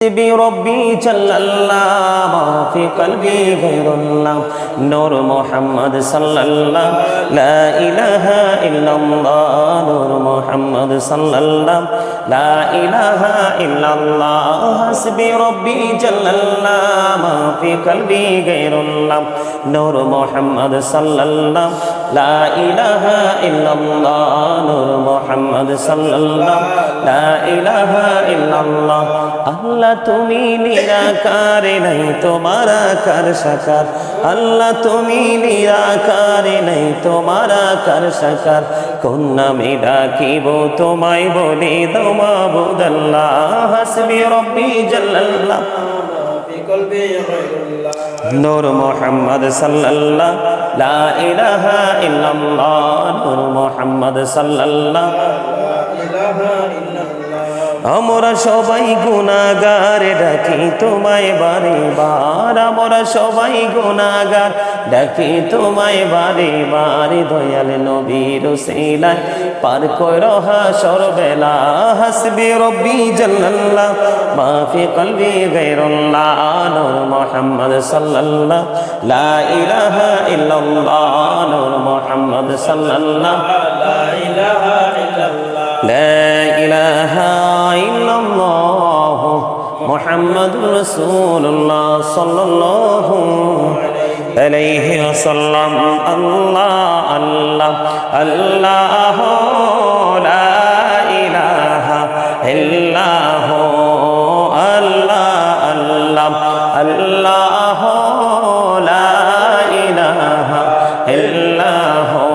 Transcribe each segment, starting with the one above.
بربي جل الله ما في قلبي غير الله نور محمد صلى الله لا إله إلا الله نور محمد صلى الله لا إله إلا الله حسبي ربي جل الله ما في قلبي غير الله نور محمد صلى الله لا إله إلا الله نور محمد صلى الله لا إله إلا الله الله তুমি নিরাকারে নাই তোমার আকার সাকার আল্লাহ তুমি নিরাকারে নাই তোমার আকার সাকার কোন নামে ডাকিব তোমায় বলে দাও মাবুদ আল্লাহ হাসবি রব্বি জাল্লাল্লাহ ফি কলবি গায়রুল্লাহ নূর মুহাম্মদ সাল্লাল্লাহ লা ইলাহা ইল্লাল্লাহ নূর মুহাম্মদ সাল্লাল্লাহ লা ইলাহা ইল্লাল্লাহ আমরা সবাই গুনাহগার ডাকি তোমায় বারে বার আমরা সবাই গুনাহগার ডাকি তোমায় বারে বার দয়াল নবীর ওসিলায় পার কইরো হাসর বেলা হাসবি রব্বি জাল্লাল্লাহ মা ফি কলবি গায়রুল্লাহ নূর মুহাম্মদ সাল্লাল্লাহ লা ইলাহা ইল্লাল্লাহ নূর মুহাম্মদ সাল্লাল্লাহ লা ইলাহা ইল্লাল্লাহ لا إله إلا الله محمد رسول الله صلى الله عليه وسلم الله الله الله لا إله إلا هو الله الله الله لا إله إلا هو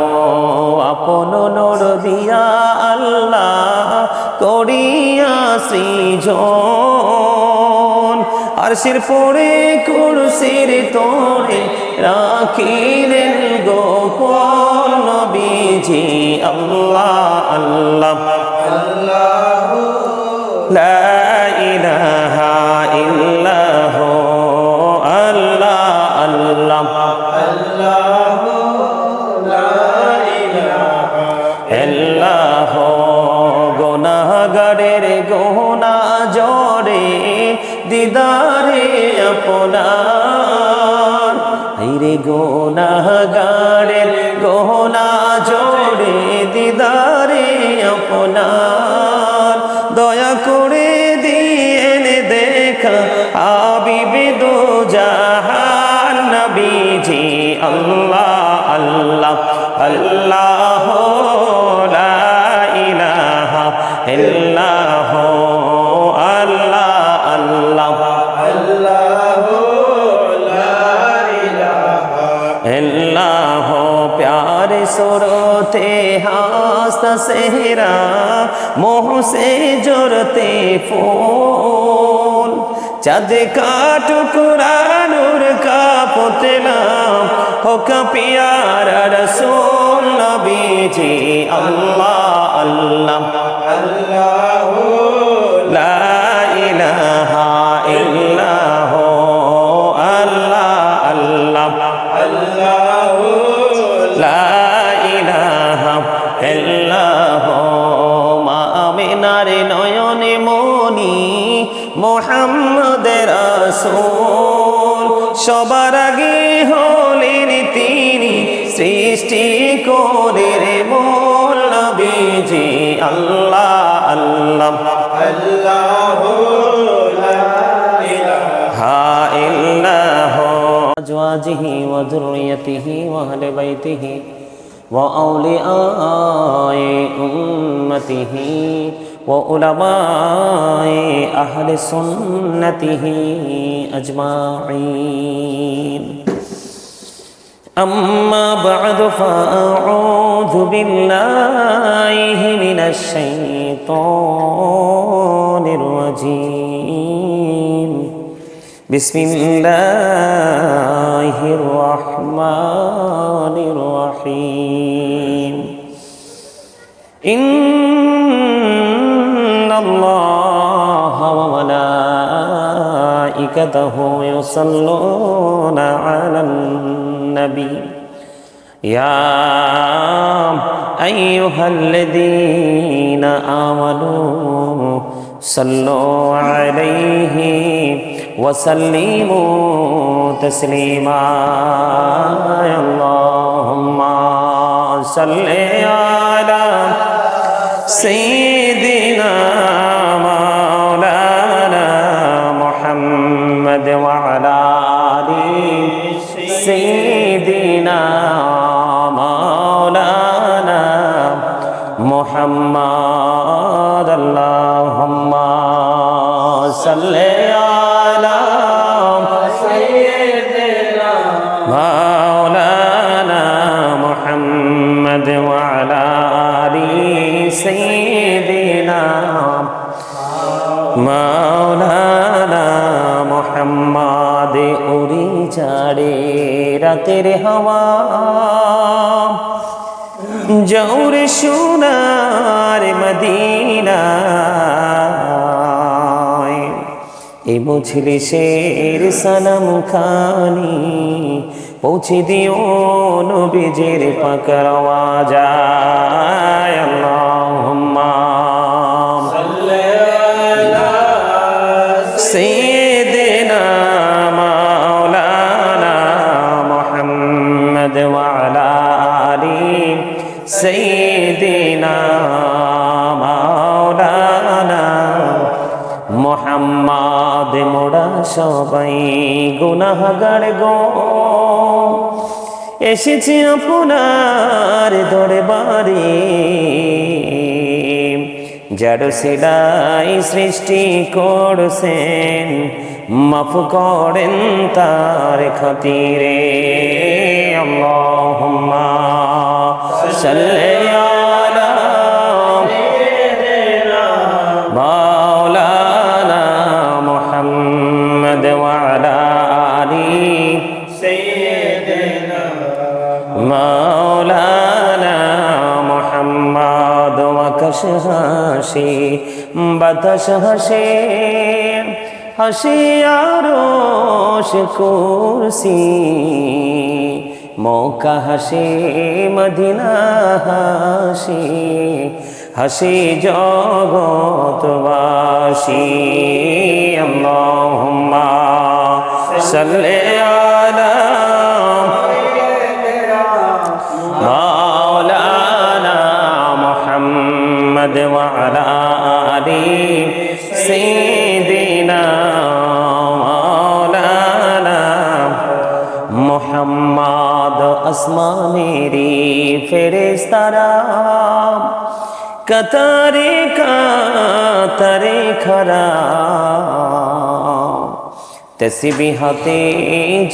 আপন নূর দিয়া করিয়া সৃজন আরশের পরে কুরসির তোরে রাখিলেন গোপন নবীজি আল্লাহ আল্লাহ আল্লাহ লা ইলাহা ইল্লাহু আল্লাহ আল্লাহ আল্লাহ লা ইলাহা ইল্লাহু গুনাহগারের গোনা জড়ে দিদারে আপনার আইরে গুনাহগারের গোনা জড়ে দিদারে আপনার দয়া করে দিয়েন দেখা হাবিবে দো জাহান নবীজি আল্লাহ আল্লাহ আল্লাহ ইল্লাহ আল্লাহ আল্লাহ আল্লাহ লা ইলাহা ইল্লাহ প্যারে সুরতে হাসতা সেহরা মোহ সে জোরতে ফুল চাঁদ का टुकड़ा नूर का पुतला हो का प्यारा रसूल नबी जी अल्लाह अल्लाह अल्लाह ला इलाहा इल्लाह अल्लाह अल्लाह अल्लाह ला इलाहा इल्लाह मा आमिनार नयने मनी মুহাম্মদ রাসূল সবার আগে হলেন তিনি সৃষ্টি করে মূল নবীজি আল্লাহ আল্লাহ আল্লাহ লা ইলাহা ইল্লাহু আজওয়াজিহি ওয়া যুররিয়াতিহি ওয়া আহলি বাইতিহি ওয়া আউলিয়াই উম্মতিহি وعلماء أهل سنته أجمعين أما بعد فأعوذ بالله من الشيطان الرجيم بسم الله الرحمن الرحيم إن الله وملائكته يصلون على النبي يا أيها الذين آمنوا صلوا عليه وسلموا تسليما اللهم صل على سيدنا مولانا محمد وعلى آل سيدنا مولانا محمد اللهم صل على سيدنا مولانا محمد وعلى آل سيدنا مولانا محمد উড়ি যারে রাতের হাওয়া জৌরে সোনার মদিনায় এই মজলিসের সালাম খানি পৌঁছে দিও নবীজির পাক রওয়াজায় আল্লাহুম্মা সাল্লি আলা সাইয়্যিদিনা মাওলানা মুহাম্মদ ওয়া আলা আলি সাইয়্যিদিনা মাওলানা মুহাম্মদ মোরা সবাই গুনাহগার গো এসেছি আপনার দরবারে যার সিলাই সৃষ্টি করছেন মাফ করেন তার খাতিরে আল্লাহুম্মা সাল্লি আলা মাওলানা মুহাম্মদ ওয়া আলা আলি সাইয়্যিদিনা মাওলানা মুহাম্মদ ওয়া কাশহাশি বাতাস হাসে হাসি আরশ কুরসি মক্কা হাসি মদিনা হাসি হাসি জগৎবাসী আল্লাহুম্মা সাল্লি আলা মাওলানা মুহাম্মদ ওয়া আলা আলি সাইয়্যিদিনা মাওলানা মুহাম্মদ আসমানেরি ফেরেশতারা কাতারে কাতারে খরা তসবিহ হাতে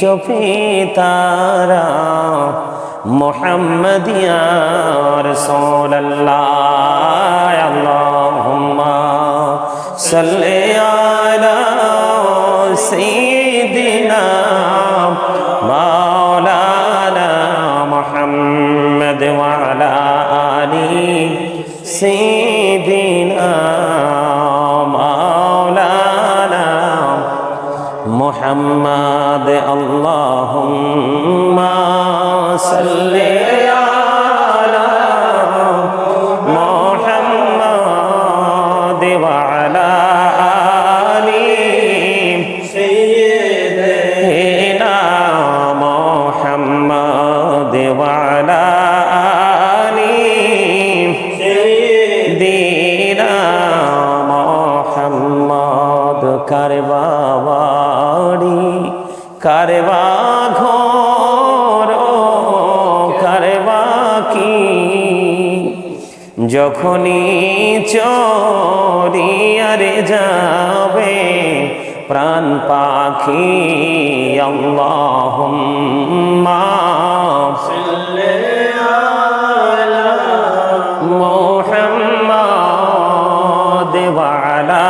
জপে তারা মুহাম্মদ ইয়া রাসূলুল্লাহ আল্লাহুম্মা সাল্লি আলা সাইয়্যিদিনা মাওলানা মুহাম্মদ ওয়া আলা আলি সাইয়্যিদিনা মাওলানা মুহাম্মদ আল্লাহুম্মা সাল্লি আলা মুহাম্মদ ওয়া আলা আলি সাইয়্যিদিনা মুহাম্মদ ওয়া আলা আলি সাইয়্যিদিনা মুহাম্মদ কারবা বাড়ি কারবা ঘর কারবা কি যখনই চরিয়ারে যাবে প্রাণ পাখি আল্লাহুম্মা সাল্লি আলা মুহাম্মদ ওয়া আলা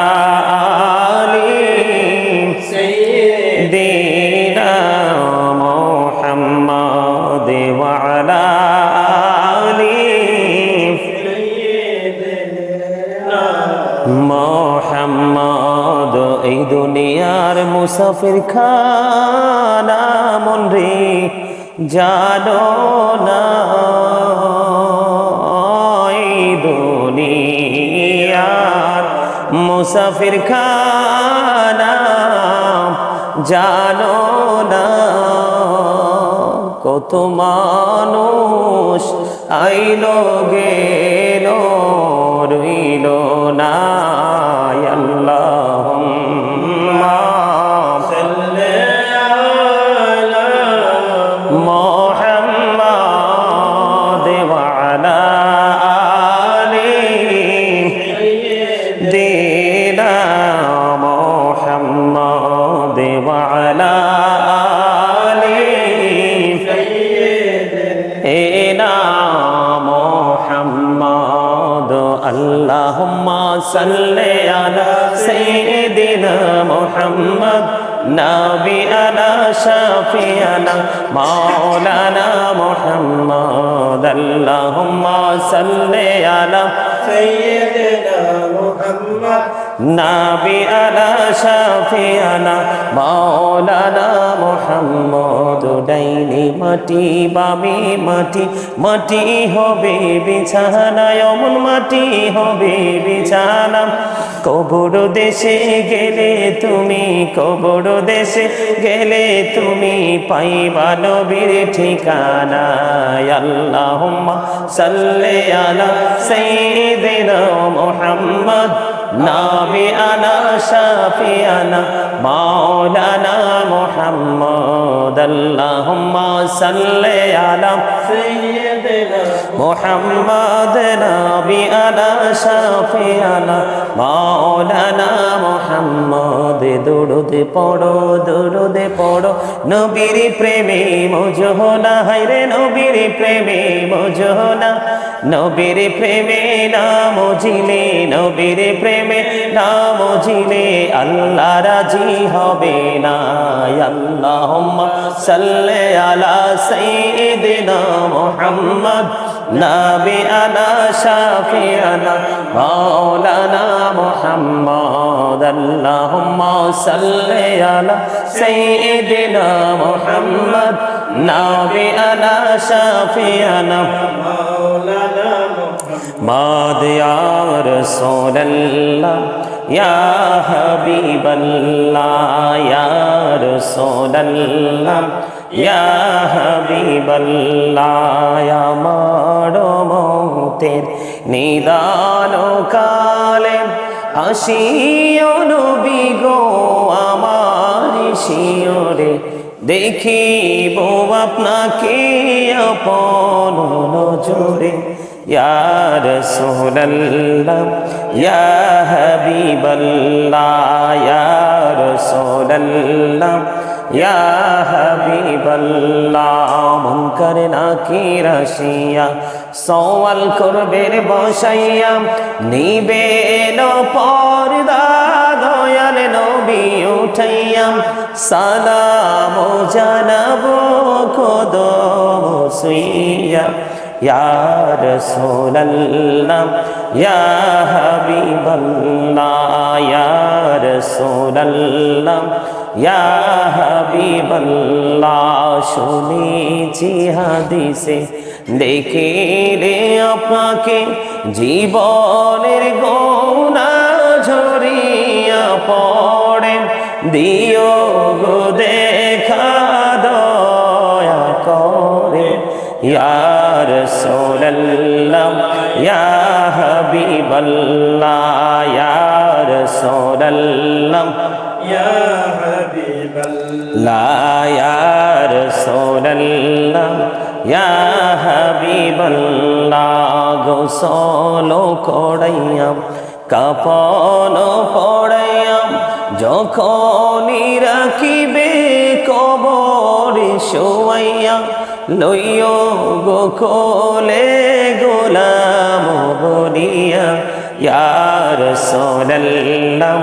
আলি সাইয়্যিদিনা মুহাম্মদ ওয়া আলা আলি সাইয়্যিদিনা মুহাম্মদ এই দুনিয়ার মুসাফির খানা মন রে জানো না এই দুনিয়ার মুসাফির খানা জানো না কত মানুষ আইলো গেল রইল না আল্লাহুম্মা সাল্লি আলা মুহাম্মাদ ওয়া আলা আলি সাইয়্যিদিনা মুহাম্মাদ ওয়া আলা আলি সাইয়্যিদিনা মুহাম্মাদ আল্লাহুম্মা সাল্লি আলা সাইয়্যিদিনা মুহাম্মাদ নাবিয়ানা শাফিয়ানা মাওলানা মুহাম্মদ আল্লাহুম্মা সাল্লি আলা সাইয়্যিদিনা মুহাম্মদ নাবিয়ানা শাফিয়ানা মাওলানা মুহাম্মদ ডাইনি মাটি বামে মাটি মাটি হবে বিছানা এমন মাটি হবে বিছানা কবর দেশে গেলে তুমি কবর দেশে গেলে তুমি পাইবা নবীর ঠিকানা আল্লাহুম্মা সাল্লি আলা সাইয়্যিদিনা মুহাম্মদ নাবিয়ানা শাফিয়ানা মাওলানা মুহাম্মদ আল্লাহুম্মা সাল্লি আলা সাইয়্যিদিনা মুহাম্মদ নাবিয়ানা শাফিয়ানা মাওলানা মুহাম্মদ দরুদ পড়ো নবীর প্রেমে মজহনা হায়রে নবীর প্রেমে মজহনা নবীর প্রেমে না মজিলে নবীর প্রেমে না মজিলে আল্লাহ রাজি হবে না আল্লাহুম্মা সাল্লি আলা সাইয়্যিদিনা মুহাম্মদ নাবিয়ানা শাফিয়ানা মাওলানা মুহাম্মদ আল্লাহুম্মা সাল্লি আলা সাইয়্যিদিনা মুহাম্মদ নাবিয়ানা শাফিয়ানা মাওলানা মুহাম্মদ ইয়া রাসূলুল্লাহ ইয়া হাবিবাল্লাহ ইয়া রাসূলুল্লাহ ইয়া হাবিবাল্লাহ আমার মৌতের নিদান কালে আসিও নবী গো আমার শিয়রে দেখিব আপনাকে আপন নজরে ইয়া রাসূলুল্লাহ ইয়া হাবিবাল্লাহ ইয়া রাসূলুল্লাহ ইয়া হাবিবাল্লাহ মুনকার নাকির আসিয়া সওয়াল করবে বসাইয়া নিবেন পর্দা দয়াল নবী উঠাইয়া সালাম জানাবো কদম সুইয়া ইয়া রাসূলুল্লাহ ইয়া হাবিবাল্লাহ ইয়া রাসূলুল্লাহ ইয়া হাবিবাল্লাহ শুনেছি হাদিসে দেখিলে আপনাকে জীবনের গোনা ঝরিয়া পড়ে দিও গো দেখা দয়া করে ইয়া রাসূলুল্লাহ ইয়া হাবিবাল্লাহ ইয়া রাসূলুল্লাহ ইয়া হাবিবাল্লাহ ইয়া রাসূলুল্লাহ ইয়া হাবিবাল্লাহ গোসল করাইয়া কাফন পড়াইয়া যখনই রাখিবে কবরে শোয়াইয়া লইও গো কোলে গোলাম বনিয়া ইয়া রাসূলুল্লাহ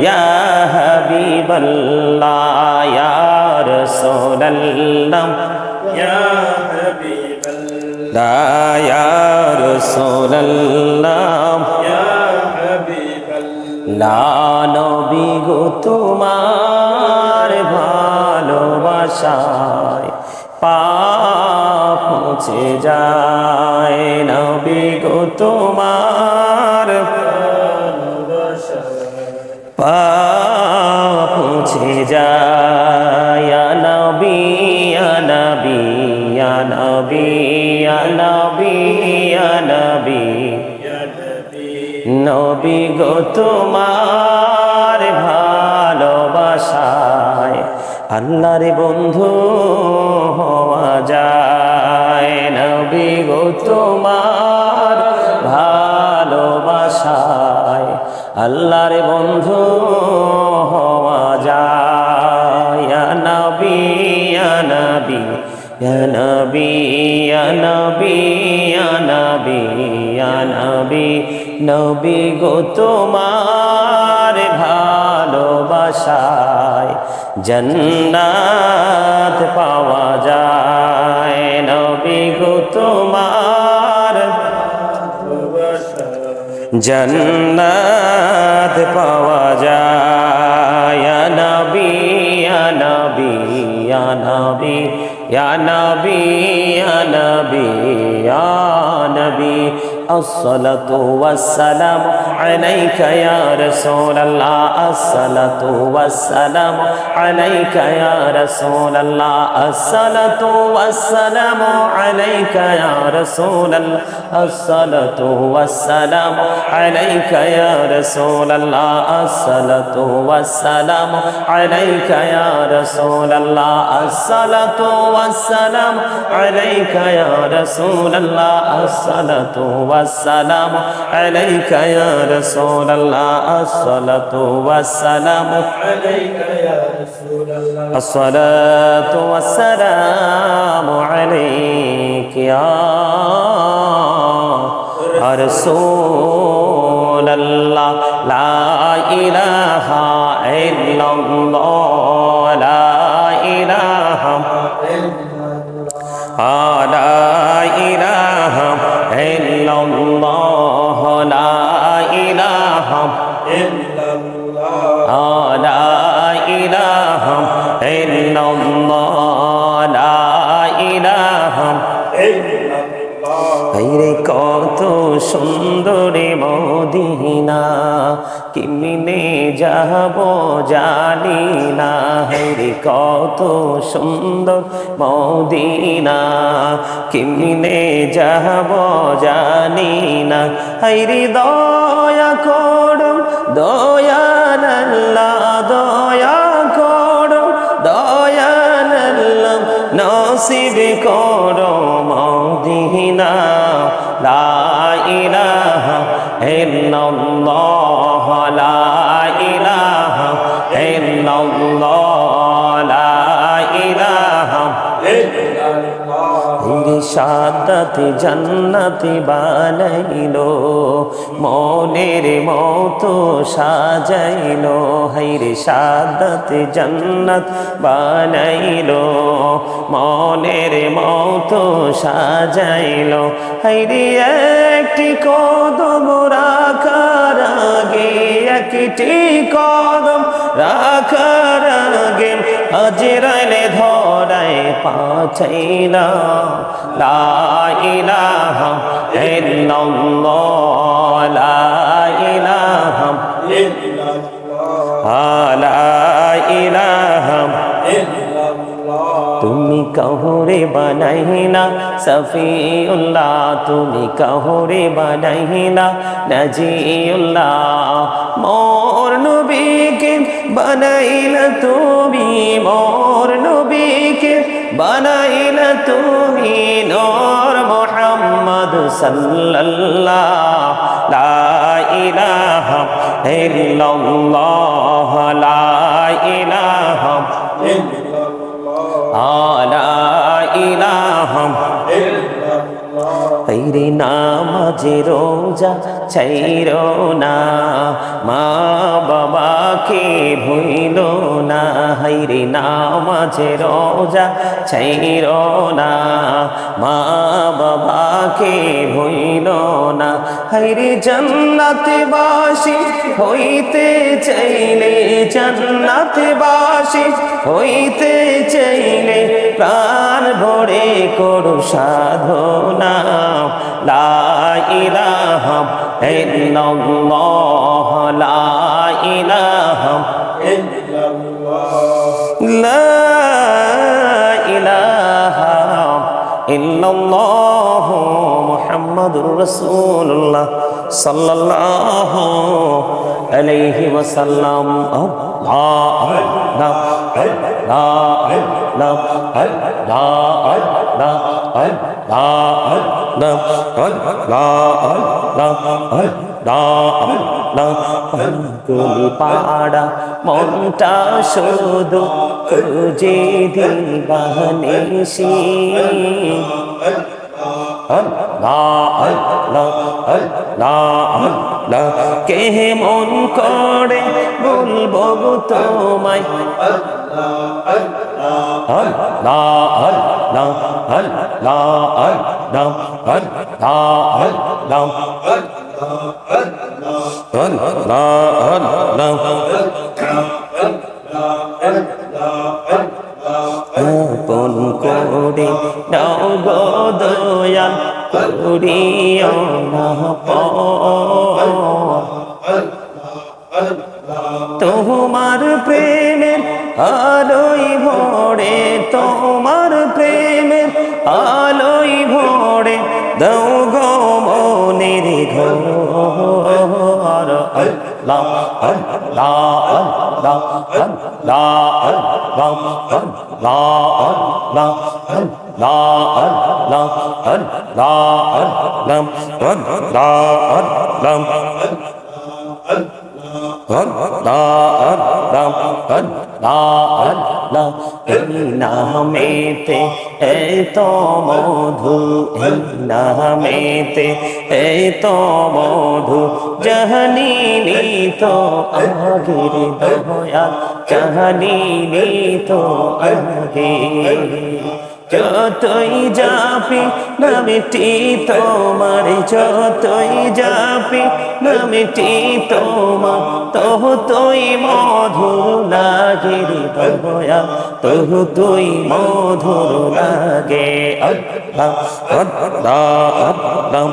ইয়া হাবিবাল্লাহ ইয়া রাসূলুল্লাহ ইয়া হাবিবাল্লাহ ইয়া রাসূলুল্লাহ ইয়া হাবিবাল্লাহ নবী গো তোমার ভালোবাসায় পাপ মুছে যায় নবী গো তোমার ভালোবাসায় যায় ইয়া নবী ইয়া নবী ইয়া নবী ইয়া নবী ইয়া নবী নবী গো তোমার ভালোবাসায় আল্লাহর বন্ধু হওয়া যায় নবী গো তোমার ভালোবাসায় আল্লাহর বন্ধু হওয়া যায় ইয়া নবী ইয়া নবী ইয়া নবী ইয়া নবী ইয়া নবী ইয়া নবী নবী গো তোমার ভালোবাসায় জান্নাত পাওয়া যায় নবী গো তোমার জান্নাত পাওয়া যায় ইয়া নবী ইয়া নবী ইয়া নবী ইয়া নবী ইয়া নবী ইয়া নবী الصلاة والسلام عليك يا رسول الله الصلاة والسلام عليك يا رسول الله الصلاة والسلام عليك يا رسول الله الصلاة والسلام عليك يا رسول الله الصلاة والسلام عليك يا رسول الله الصلاة والسلام عليك يا رسول الله الصلاة والسلام عليك يا رسول الله الصلاة والسلام عليك يا رسول الله الصلاة والسلام عليك يا رسول الله لا إله إلا الله لا إله إلا الله لا إله إلا الله لا إله إلا الله لا إله إلا الله لا إله إلا الله রে কত সুন্দরী মদিনা কেমনে যাব জানি না রে কত সুন্দর মদিনা কেমনে যাব জানি না রে দয়া করো দয়াল আল্লাহ দয়া করো দয়াল আল্লাহ নসিব করো মদিনা লা ইলাহা ইল্লাল্লাহ লা ইলাহা ইল্লাল্লাহ লা ইলাহা ইল্লাল্লাহ সাদাতে জান্নাতে বানাইলো মনের মতো সাজাইলো হাইরে সাদাতে জান্নাত বানাইলো মনের মতো সাজাইলো হাইরে একটি কদম রাখার আগে একটি কদম রাখার আগে আজরাইলে ধরায় পাঠাইলা লা ইলাহা ইল্লাল্লাহ লা ইলাহা ইল্লাল্লাহ লা ইলাহা ইল্লাল্লাহ তুমি কাহুরে বানাইনা সফিউল্লাহ তুমি কাহুরে বানাইনা নাজিউল্লাহ মোর নবীকে বানাইলা তুমি মোর নবীকে বানাইলা তুমি নূর মুহাম্মদ সাল্লাল্লাহ লা ইলাহা ইল্লাল্লাহ লা ইলাহা ইল্লাল্লাহ লা ইলাহা ইল্লাল্লাহ হাইরে নামাজে রোজা ছাইরো না মা বাবাকে ভুইলো না হাইরে নামাজে রোজা ছাইরো না মা বাবাকে ভুইলো না হাইরে জান্নাতে বাসী হইতে চাইলে জান্নাতে বাসী হইতে চাইলে প্রাণ ভরে করো সাধনা লা ইলাহা ইল্লাল্লাহ লা ইলাহা ইল্লাল্লাহ ইল্লাল্লাহু মুহাম্মাদুর রাসূলুল্লাহ সাল্লাল্লাহু আলাইহি ওয়াসাল্লাম। পাড়া মনটা শুধু খুঁজে দিবানিসি কে মন করে বলবো তোমায় আপন করে দাও গো দয়াল করিও না তোমার প্রেমের আলোই ভরে, তোমার প্রেমের আলোই ভরে দাও গো মনের ঘর। আল্লাহ আল্লাহ আল্লাহ আল্লাহ আল্লাহ আল্লাহ আল্লাহ নামেতে এত মধু, এই নামেতে এত মধু জাহানিনি তো আগের দয়াল, জাহানিনি তো আগে। যতই যাপি নামটি তোমার, যতই যাপি নামটি তোমার, ততই মধুর লাগে দয়া, ততই মধুর লাগে। আল্লাহ আল্লাহ আল্লাহ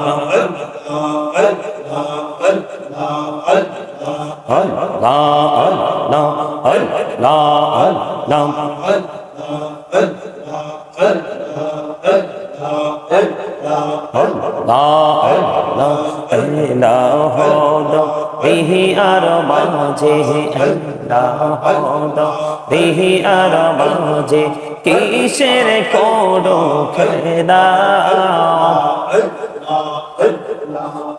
দেহি আর মাঝে, দেহি আর মাঝে কিসের করো খেলা,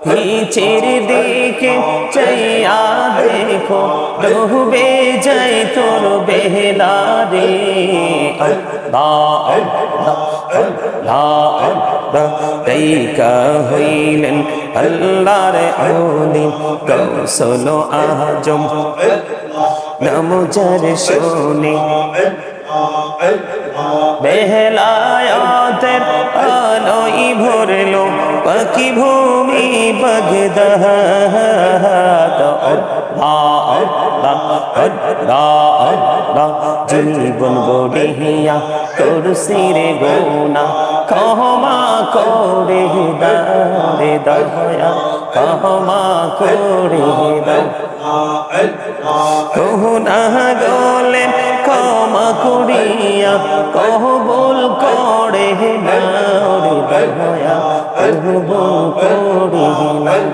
নিচের দিকে চাইয়া দেখো ডুবে যাই তোর বেলা রে। দেখা হইলেন আল্লাহর আউলি গৌসুল আজম নাম যার শুনি, বেলায়াতের আলোই ভরলো পাখি ভূমি বাগদাদ। জীবন গড়িয়া করছিরে গোনা, ক্ষমা করে দারে দয়া, ক্ষমা করে দাও। কোহনা গলে ক্ষমা করিয়া কবুল করে নাও রে দয়া, কবুল করে নাও।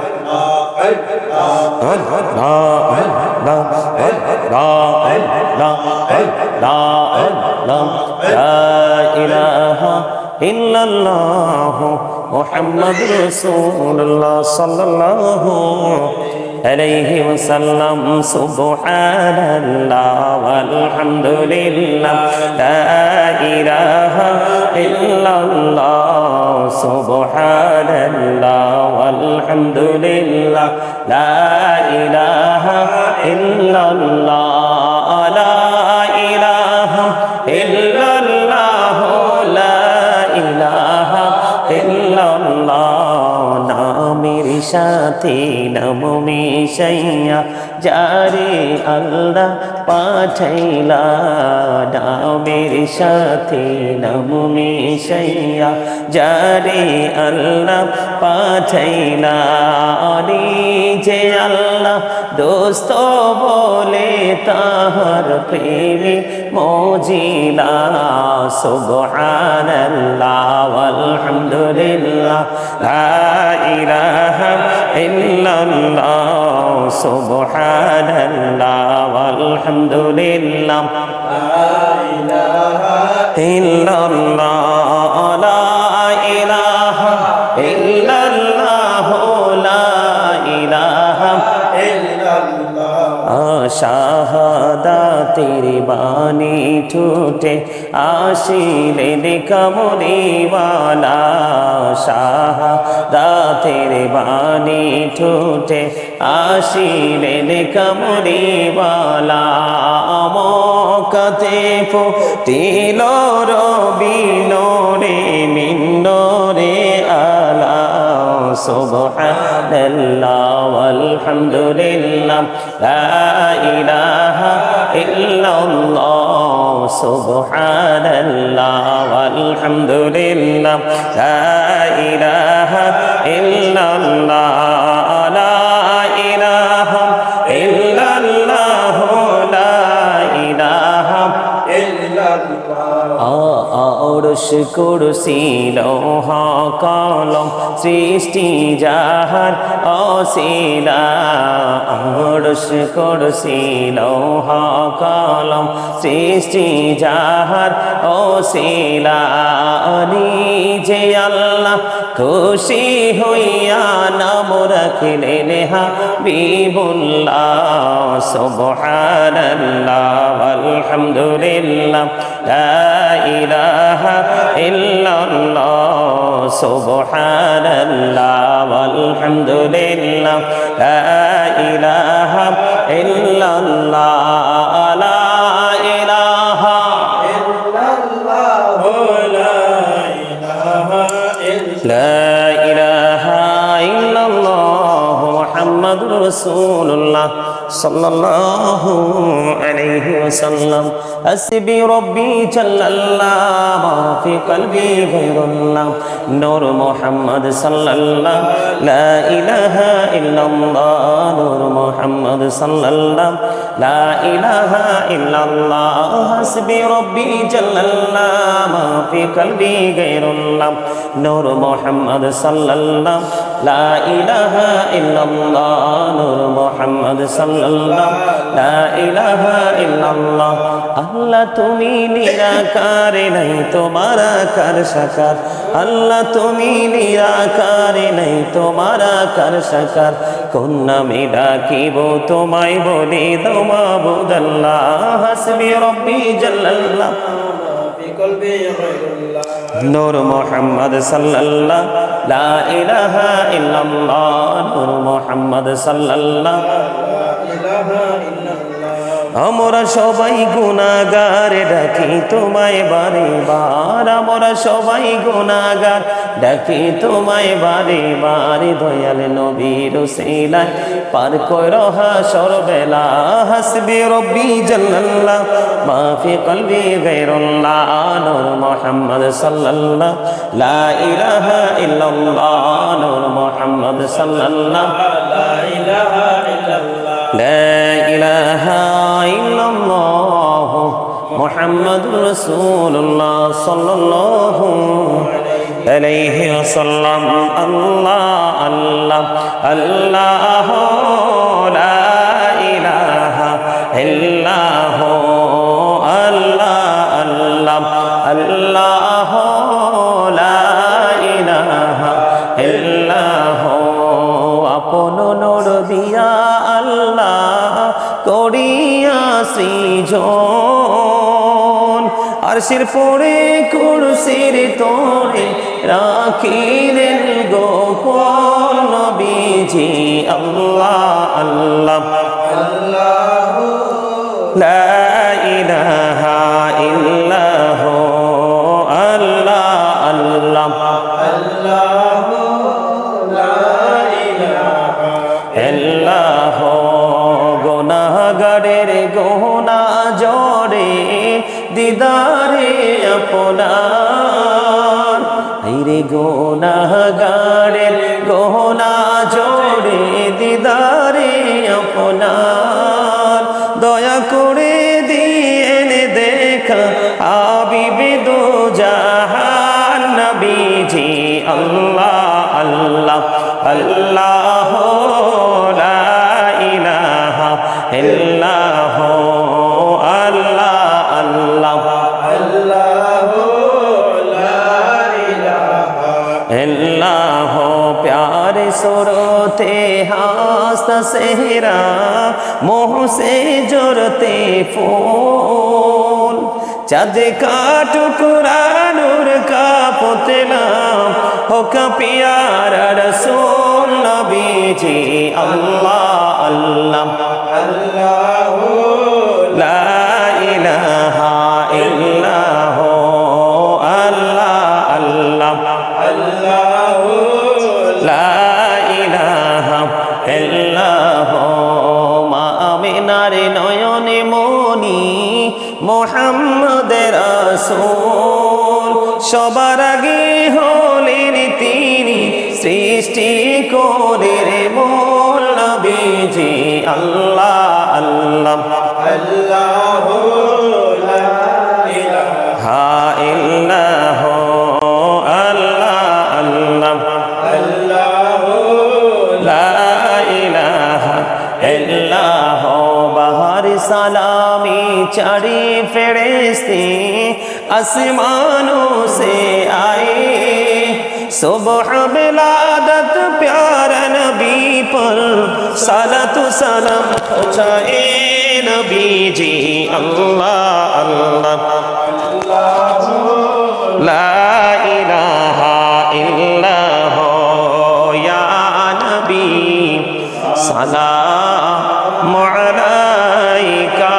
ইল্লাল্লাহু মুহাম্মাদুর রাসূলুল্লাহ সাল্লাল্লাহু আলাইহি ওয়াসাল্লাম। সুবহানাল্লাহ ওয়ালহামদুলিল্লাহ লা ইলাহা ইল্লাল্লাহ, সুবহানাল্লাহ ওয়ালহামদুলিল্লাহ লা ইলাহা ইল্লাল্লাহ, লা ইলাহা ইল্লাল্লাহ, লা ইলাহা ইল্লাল্লাহ। নামের সাথে নাম মিশাইয়া যারে আল্লাহ পাঠাইলা নামের সাথে নাম মিশাইয়া যারে আল্লাহ পাঠাইলা যে আল্লাহ দোস্ত বলে তাহার প্রেমে মজিলা সুবহানাল্লাহ আলহামদুলিল্লাহ লা ইলাহা ইল্লাল্লাহ সুবহানাল্লাহ আলহামদুলিল্লাহ লা ইলাহা ইল্লাল্লাহ লা ইলাহা ইল্লাল্লাহ লা ইলাহা শাহাদাতের বাণী ঠোঁটে আসিলেন কামড়িওয়ালা শাহাদাতের বাণী ঠোঁটে আসিলেন কামড়িওয়ালা মক্কাতে ফুটিল রবি নূরে মিন নূরে আলা সুবহানাল্লাহ ওয়ালহামদুলিল্লাহ লা ইলাহা ইল্লাল্লাহ সুবহানাল্লাহ ওয়ালহামদুলিল্লাহ লা ইলাহা ইল্লাল্লাহ লা ইলাহা ইল্লাল্লাহ লা ইলাহা আরশ কুরসি লৌহ কলম সৃষ্টি যাহার অসিলা আরশ কুরসি লৌহ কলম সৃষ্টি যাহার অসিলা যে আল্লাহ খুশি হইয়া নাম রাখিলেন হাবিবুল্লাহ সুবহানাল্লাহ আলহামদুলিল্লাহ লা ইলাহা ইল্লাল্লাহ সুবহানাল্লাহ আলহামদুলিল্লাহ লা ইলাহা ইল্লাল্লাহ লা ইলাহা ইল্লাল্লাহ লা ইলাহা ইল্লাল্লাহ মুহাম্মাদুর রাসূলুল্লাহ সাল্লাল্লাহু আলাইহি ওয়াসাল্লাম হাসবি রব্বি জাল্লাল্লাহ মা ফি কলবি গায়রুল্লাহ নূর মুহাম্মদ সাল্লাল্লাহ লা ইলাহা ইল্লাল্লাহ নূর মুহাম্মদ সাল্লাল্লাহ লা ইলাহা ইল্লাল্লাহ হাসবি রব্বি জাল্লাল্লাহ মা ফি কলবি গায়রুল্লাহ নূর মুহাম্মদ সাল্লাল্লাহ লা ইলাহা ইল্লাল্লাহ নূর মুহাম্মদ সাল্লাল্লাহ লা ইলাহা ইল্লাল্লাহ আল্লাহ তুমি নিরাকার নাই তোমার আকার সাকার আল্লাহ তুমি নিরাকার নাই তোমার আকার সাকার কোন নামে ডাকিব তোমায় বলি দাও মাবুদ আল্লাহ হাসবি রব্বি জাল্লাল্লাহ নূর মুহাম্মদ সাল্লাল্লাহ লা ইলাহা ইল্লাল্লাহ নূর মুহাম্মদ সাল্লাল্লাহ আমরা সবাই গুনাহগার ডাকি তোমায় বারে বার আমরা সবাই গুনাহগার ডাকি তোমায় বারে বার দয়াল নবীর উসিলায় পার কইরো হাসর বেলা হাসবি রব্বি জাল্লাল্লাহ মা ফি কলবি গায়রুল্লাহ নূর মুহাম্মদ সাল্লাল্লাহ লা ইলাহা ইল্লাল্লাহ নূর মুহাম্মদ সাল্লাল্লাহ লা ইলাহা ইল্লাল্লাহ লা ইলাহা ইল্লাল্লাহ মুহাম্মাদুর রাসূলুল্লাহ সাল্লাল্লাহু আলাইহি ওয়াসাল্লাম আল্লাহ আল্লাহ আল্লাহ লা ইলাহা ইল্লাহ আল্লাহ আল্লাহ আল্লাহ লা ইলাহা ইল্লাহ আপন নূর দিয়া আল্লাহ করিয়া সৃজন আরশের পরে কুরসির তোরে রাখিলেন গোপন নবীজি আল্লাহ আল্লাহ আল্লাহ লা ইলাহা ইল্লাহ আল্লাহ আল্লাহ আল্লাহ লা ইলাহা ইল্লাহ গুনাহগারের গুনাহ দিদারে আপনার। আইরে গুনাহগারের গহনা জোড়ে দিদারে আপনার। দয়া করে দিয়েন দেখা হাবিবে দো জাহান নবীজি আল্লাহ আল্লাহ আল্লাহ লা ইলাহা ইল্লাহ আল্লাহ আল্লাহ আল্লাহ লা ইলাহা ইল্লাহ। प्यारे सुरते हास्ता सेहरा मोह से जोरते फूल चाँद का टुकड़ा नूर का पुतला हो का प्यारा रसूल नबी जी अल्लाह अल्लाह अल्लाह ला इलाहा इल्लाह अल्लाह अल्लाह अल्लाह ला इलाहा इल्लाह। मा आमिनार नयने मणि मुहम्मद रासूल सবার আগে হলেন তিনি সৃষ্টি করের মূল নবীজি আল্লাহ আল্লাহ আল্লাহ লা ইলাহা ইল্লাহ আল্লাহ আল্লাহ আল্লাহ লা ইলাহা ইল্লাহ। বাহার सलामी चढ़ी फरिश्ते आसमानों से आए सुबह विलादत प्यारा नबी पर सलातु सलाम पहुँचाए नबी जी अल्लाह अल्लाह ला इलाहा इल्लाह या नबी सलाम अलैका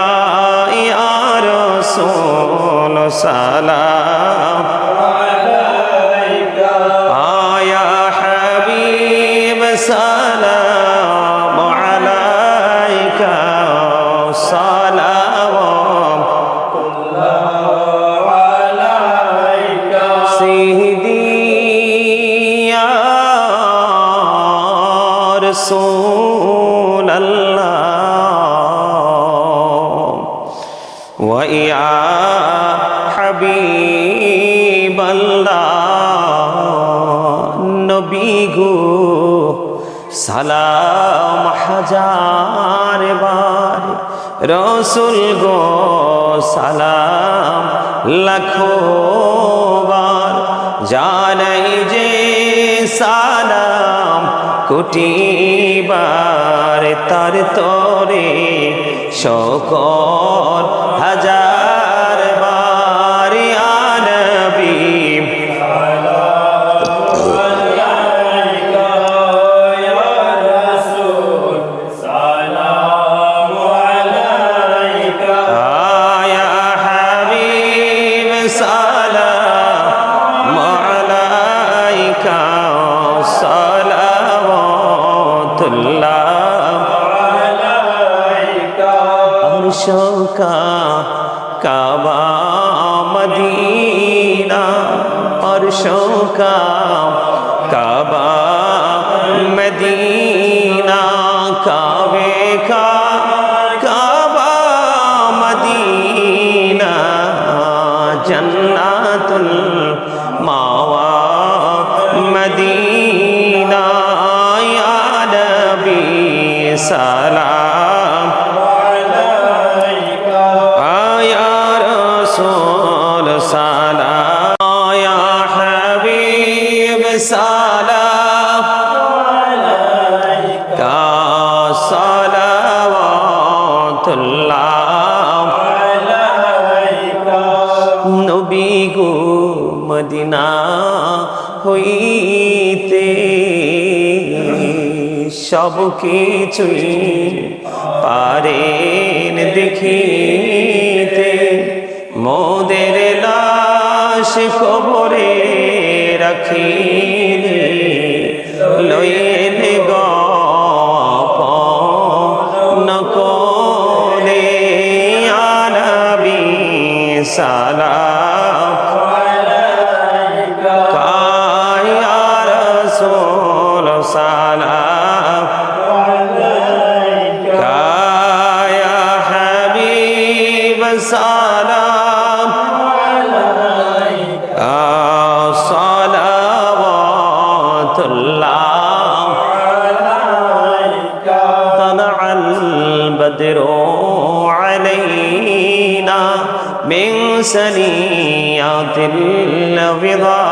या रसूल सलाम अलैका या हबीब सलाम अलैका सलाम अलैका सीदी या रसूल अल्लाह व या हबीब अल्लाह नबी गो सलाम हजार बार रसूल गो सलाम लाखों बार जानाई जे सालाम कोटि बार तार तोरे शौकत हजार बार या नबी या हबीब सलाम अलैका अर्शों का काबा मदीना अर्शों का काबा मदीना काबे का काबा मदीना जन्नतुल मावा मदीना या नबी सलाम या रसूल सलाम या हबीब सलाम का सलावतुल्लाह नबी गो मदीना হইতে সব কিছুই পারেন দেখিতে মোদের লাশ কবরে রাখিলে লইন গোপন করে আনবী সালাম কায়া রাসূল সালাম কায়া হাবিব সালাম সালাওয়াতুল্লাহ طلع البدر علينا من سنيات الوداع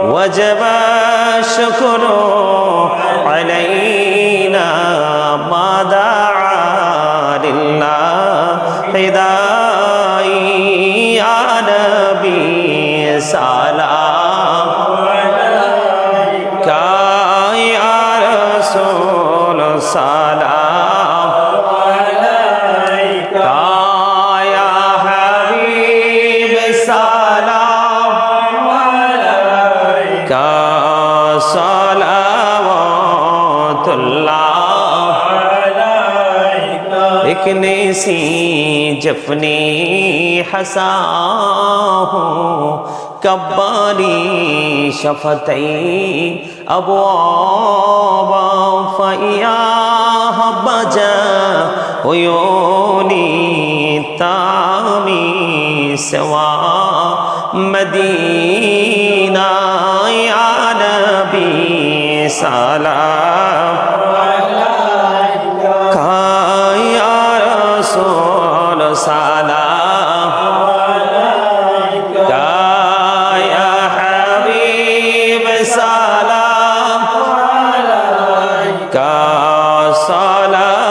وجب الشكر علينا ما دعا لله داعي يا نبي سلام يا رسول سلام يا حبيب سلام صلوات الله इकने सी जफनी हसा हो कब्बाली शफतई अबवाबा फया बजा उयोनी तामी सवा मदीना या नबी सलाम या रसूल सलाम या हबीब सलाम का सलावतुल्लाह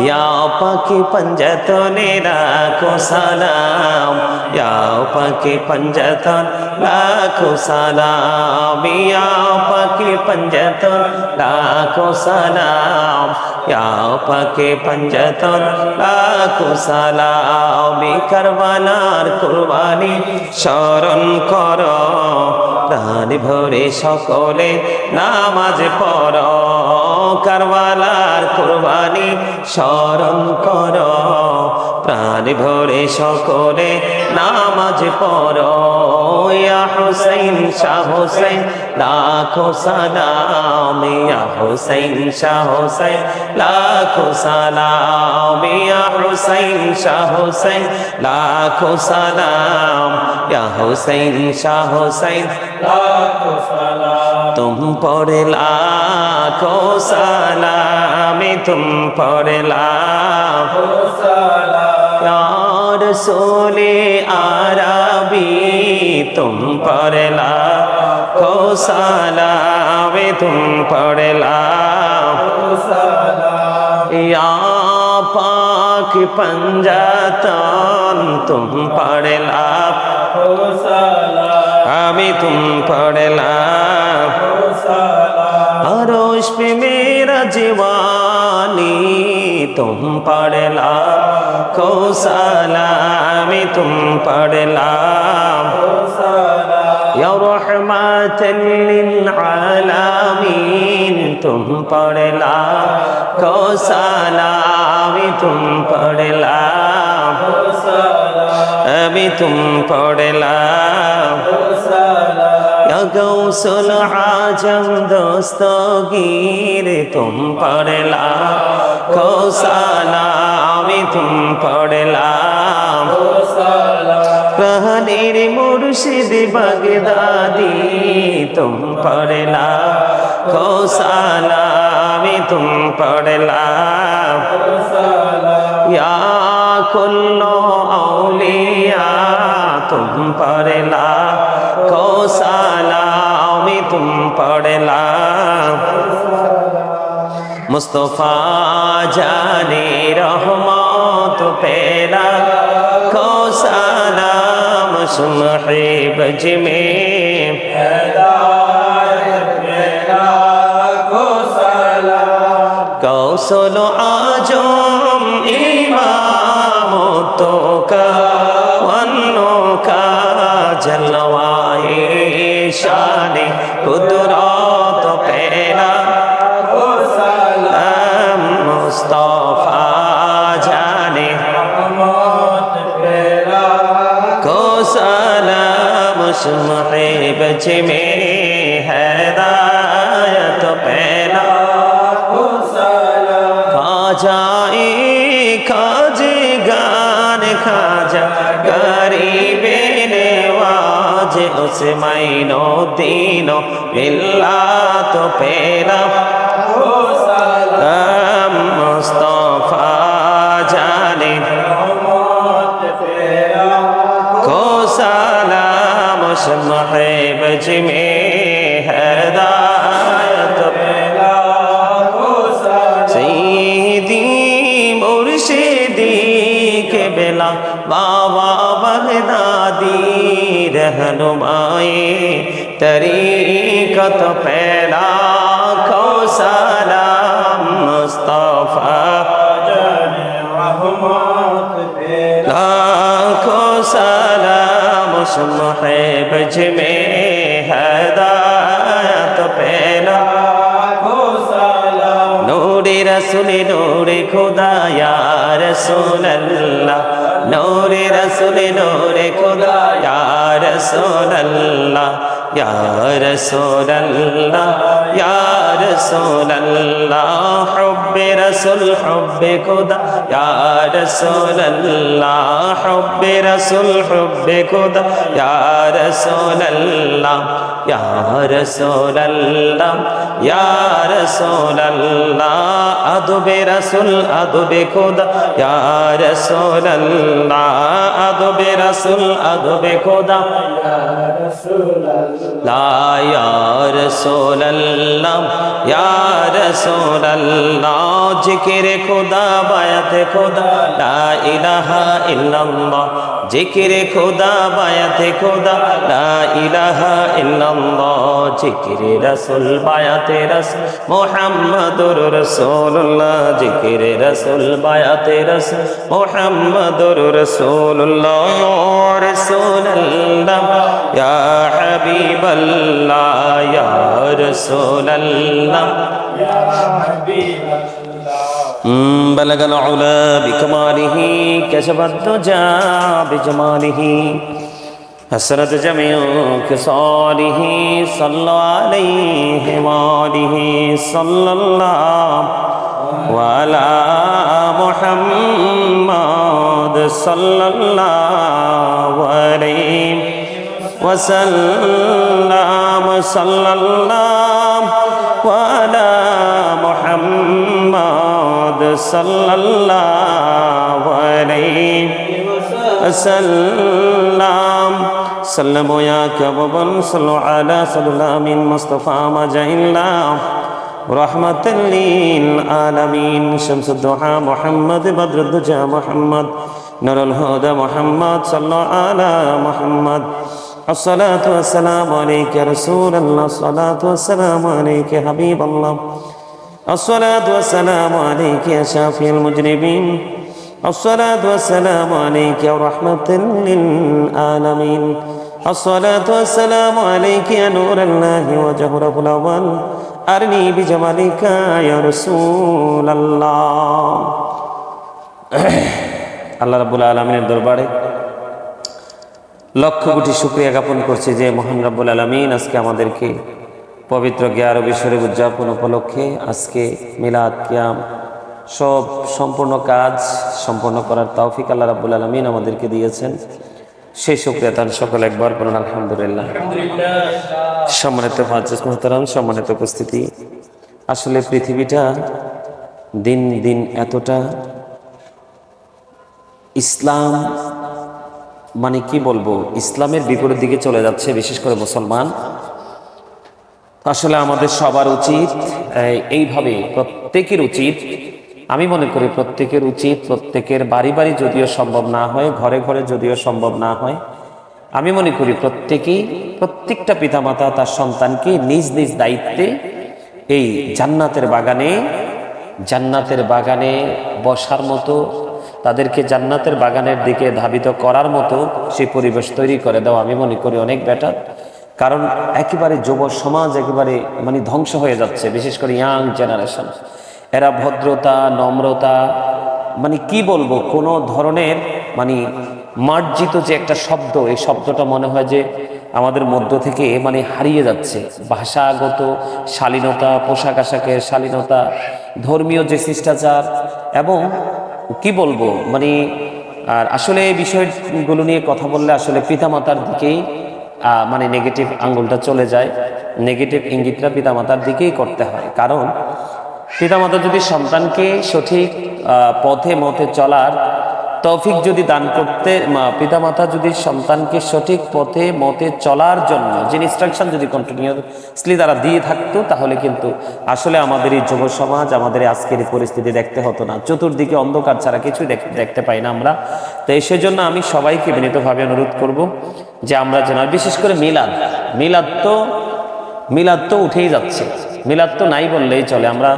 या पाकी पंजतने लाखों सलाम या पाकी पंजतन लाखों सलाम या पाकी पंजतन लाखों सलाम या पाकी पंजतन लाखों सलाम करबालार कुरबानी शरण करो প্রাণ ভরে সকলে নামাজ পড়ো কারবালার কুরবানি স্মরণ করো প্রাণ ভরে সকলে নামাজ পড়ো ইয়া হুসাইন শাহ হুসাইন লাখো সালাম ইয়া হুসাইন শাহ হুসাইন লাখো সালাম ইয়া হুসাইন শাহ হুসাইন লাখো সালাম ইয়া হুসাইন শাহ হুসাইন लाखों सलाम तुम पर लाखों सलाम तुम पर लाखों सलाम या रसूले आरबी तुम पर लाखों सलाम तुम पर लाखों सलाम या पाक पंजातन तुम पर लाखों सलाम हमें तुम पढ़ला अरोश पे मेरा जीवानी तुम पढ़ला को सलामी तुम पढ़ला या रहमतल लिल आलमीन तुम पढ़ला को सलामी तुम पढ़ला अभी तुम पढ़ला या गौसल आजम दस्तगीर तुम पढ़ला को सलामी तुम पढ़ला कहनीर मुर्शिद बगदादी तुम पढ़ला को सलामी तुम पढ़ला या कुल्लो औलिया तुम पढ़ला को सलामी तुम पढ़ला मुस्तफा जाने रहमत पेला को सलाम सुमहे बज में कौसलो आजम इमाम तो का वन्नो का जलवाए शान कुदरत पेला में हिदायत पहला खाजाए खाजे गान खाजा गरीबे नवाज उसे माइनो दीनो मिल्ला तो पहला मुस्तफा जाने को सलाम महब में हिदायत पहला सईदी मुर्शिदी के बेला बाबा बगदादी रहनुमाए तरीक़त पहला को सलाम मुस्तफा लाखों सलाम महब में हिदायत पहला नूरे रसूल नूरे खुदा या रसूल अल्लाह नूरे रसूल नूरे खुदा या रसूल अल्लाह या रसूल अल्लाह या रसूल अल्लाह हुब्बे रसूल हुब्बे खुदा या रसूल अल्लाह हुब्बे रसूल हुब्बे खुदा या रसूल अल्लाह या रसूल अल्लाह या रसूल अल्लाह अदबे रसूल अदबे खुदा या रसूल अल्लाह अदबे रसूल अदबे खुदा या रसूल अल्लाह या रसूल अल्लाह या रसूल अल्लाह जिक्र खुदा बायत खुदा ला इलाहा इल्लल्लाह जिक्र खुदा बायत खुदा ला इलाहा इल्लल्लाह जिक्र रसूल बायत रसूल मुहम्मदुर रसूलुल्लाह जिक्र रसूल बायत रसूल मुहम्मदुर रसूलुल्लाह या रसूलल्लाह या हबीबल्लाह या रसूलल्लाह या हबीबल्लाह बलगल उला बिकमालिही कशफत दुजा बिजमालिही हसरत जमीउ खिसालिही सल्लल्लाहु अलैहि वालिही सल्लल्लाहु अला मुहम्मद सल्लल्लाहु अलैहि वसल्लम सल्लल्लाहु अला मुहम्मद सल्लल्लाहु अलैहि वसल्लम सल्लमो या कबबन सल्लु अला सल्लामिन मुस्तफा मजइल्ला रहमतल लिल आलमीन शम्सुद्दुहा मुहम्मद बद्रुद्दुजा मुहम्मद नूरुल हुदा मुहम्मद सल्लल्लाहु अला मुहम्मद अस्सलातु वस्सलामु अलैका या रसूलल्लाह अस्सलातु वस्सलामु अलैका या हबीबल्लाह अस्सलातु वस्सलामु अलैका या शाफिअल मुजरिमीन अस्सलातु वस्सलामु अलैका या रहमतल लिल आलमीन अस्सलातु वस्सलामु अलैका या नूरुल्लाहि व जहरुल अव्वल अरनी बिजमालिका या रसूलल्लाह। আল্লাহ রাব্বুল আলামিনের দরবারে লক্ষ কোটি শুকরিয়া জ্ঞাপন করছি যে মহান রাব্বুল আলামিন আজকে আমাদেরকে পবিত্র 11 রবি শরীফ উদযাপন উপলক্ষে আজকে মিলাদ কিয়াম সব সম্পূর্ণ কাজ সম্পন্ন করার তৌফিক আল্লাহ রাব্বুল আলামিন আমাদেরকে দিয়েছেন। সেই শুকরিয়া তার সকল একবার বলুন আলহামদুলিল্লাহ। সম্মানিত মুআজ্জিজ মুহতারাম, সম্মানিত উপস্থিতি, আসলে পৃথিবীটা দিন দিন এতটা ইসলাম মানে কি বলবো ইসলামের বিপরীত দিকে চলে যাচ্ছে, বিশেষ করে মুসলমান। আসলে আমাদের সবার উচিত এইভাবে প্রত্যেকের উচিত, আমি মনে করি প্রত্যেকের উচিত, প্রত্যেকের বাড়ি বাড়ি যদিও সম্ভব না হয়, ঘরে ঘরে যদিও সম্ভব না হয়, আমি মনে করি প্রত্যেকটা পিতামাতা তার সন্তানকে নিজ নিজ দায়িত্বে এই জান্নাতের বাগানে বসার মতো, তাদেরকে জান্নাতের বাগানের দিকে ধাবিত করার মতো সেই পরিবেশ তৈরি করে দেওয়া আমি মনে করি অনেক বেটার। কারণ একেবারে যুব সমাজ একেবারে মানে ধ্বংস হয়ে যাচ্ছে, বিশেষ করে ইয়াং জেনারেশন। এরা ভদ্রতা, নম্রতা, মানে কি বলবো, কোনো ধরনের মানে মার্জিত যে একটা শব্দ, এই শব্দটা মনে হয় যে আমাদের মধ্য থেকে মানে হারিয়ে যাচ্ছে। ভাষাগত শালীনতা, পোশাক আশাকের শালীনতা, ধর্মীয় যে শিষ্টাচার, এবং কি বলবো মানে, আর আসলে এই বিষয়গুলো নিয়ে কথা বললে আসলে পিতামাতার দিকেই মানে নেগেটিভ আঙ্গুলটা চলে যায়, নেগেটিভ ইঙ্গিতটা পিতামাতার দিকেই করতে হয়। কারণ পিতামাতা যদি সন্তানকে সঠিক পথে মতে চলার তৌফিক যদি দান করতে, পিতামাতা যদি সন্তানকে সঠিক পথে মতে চলার জন্য যে ইনস্ট্রাকশন যদি কন্টিনিউসলি তারা দিয়ে থাকতো, তাহলে কিন্তু আসলে আমাদের এই যুব সমাজ, আমাদের আজকের এই পরিস্থিতি দেখতে হতো না। চতুর্দিকে অন্ধকার ছাড়া কিছুই দেখতে পাই না আমরা। তো সেজন্য আমি সবাইকে বিনীতভাবে অনুরোধ করব যে আমরা যেন, বিশেষ করে মিলাদ তো উঠেই যাচ্ছে, মিলাদ তো নাই বললেই চলে। আমরা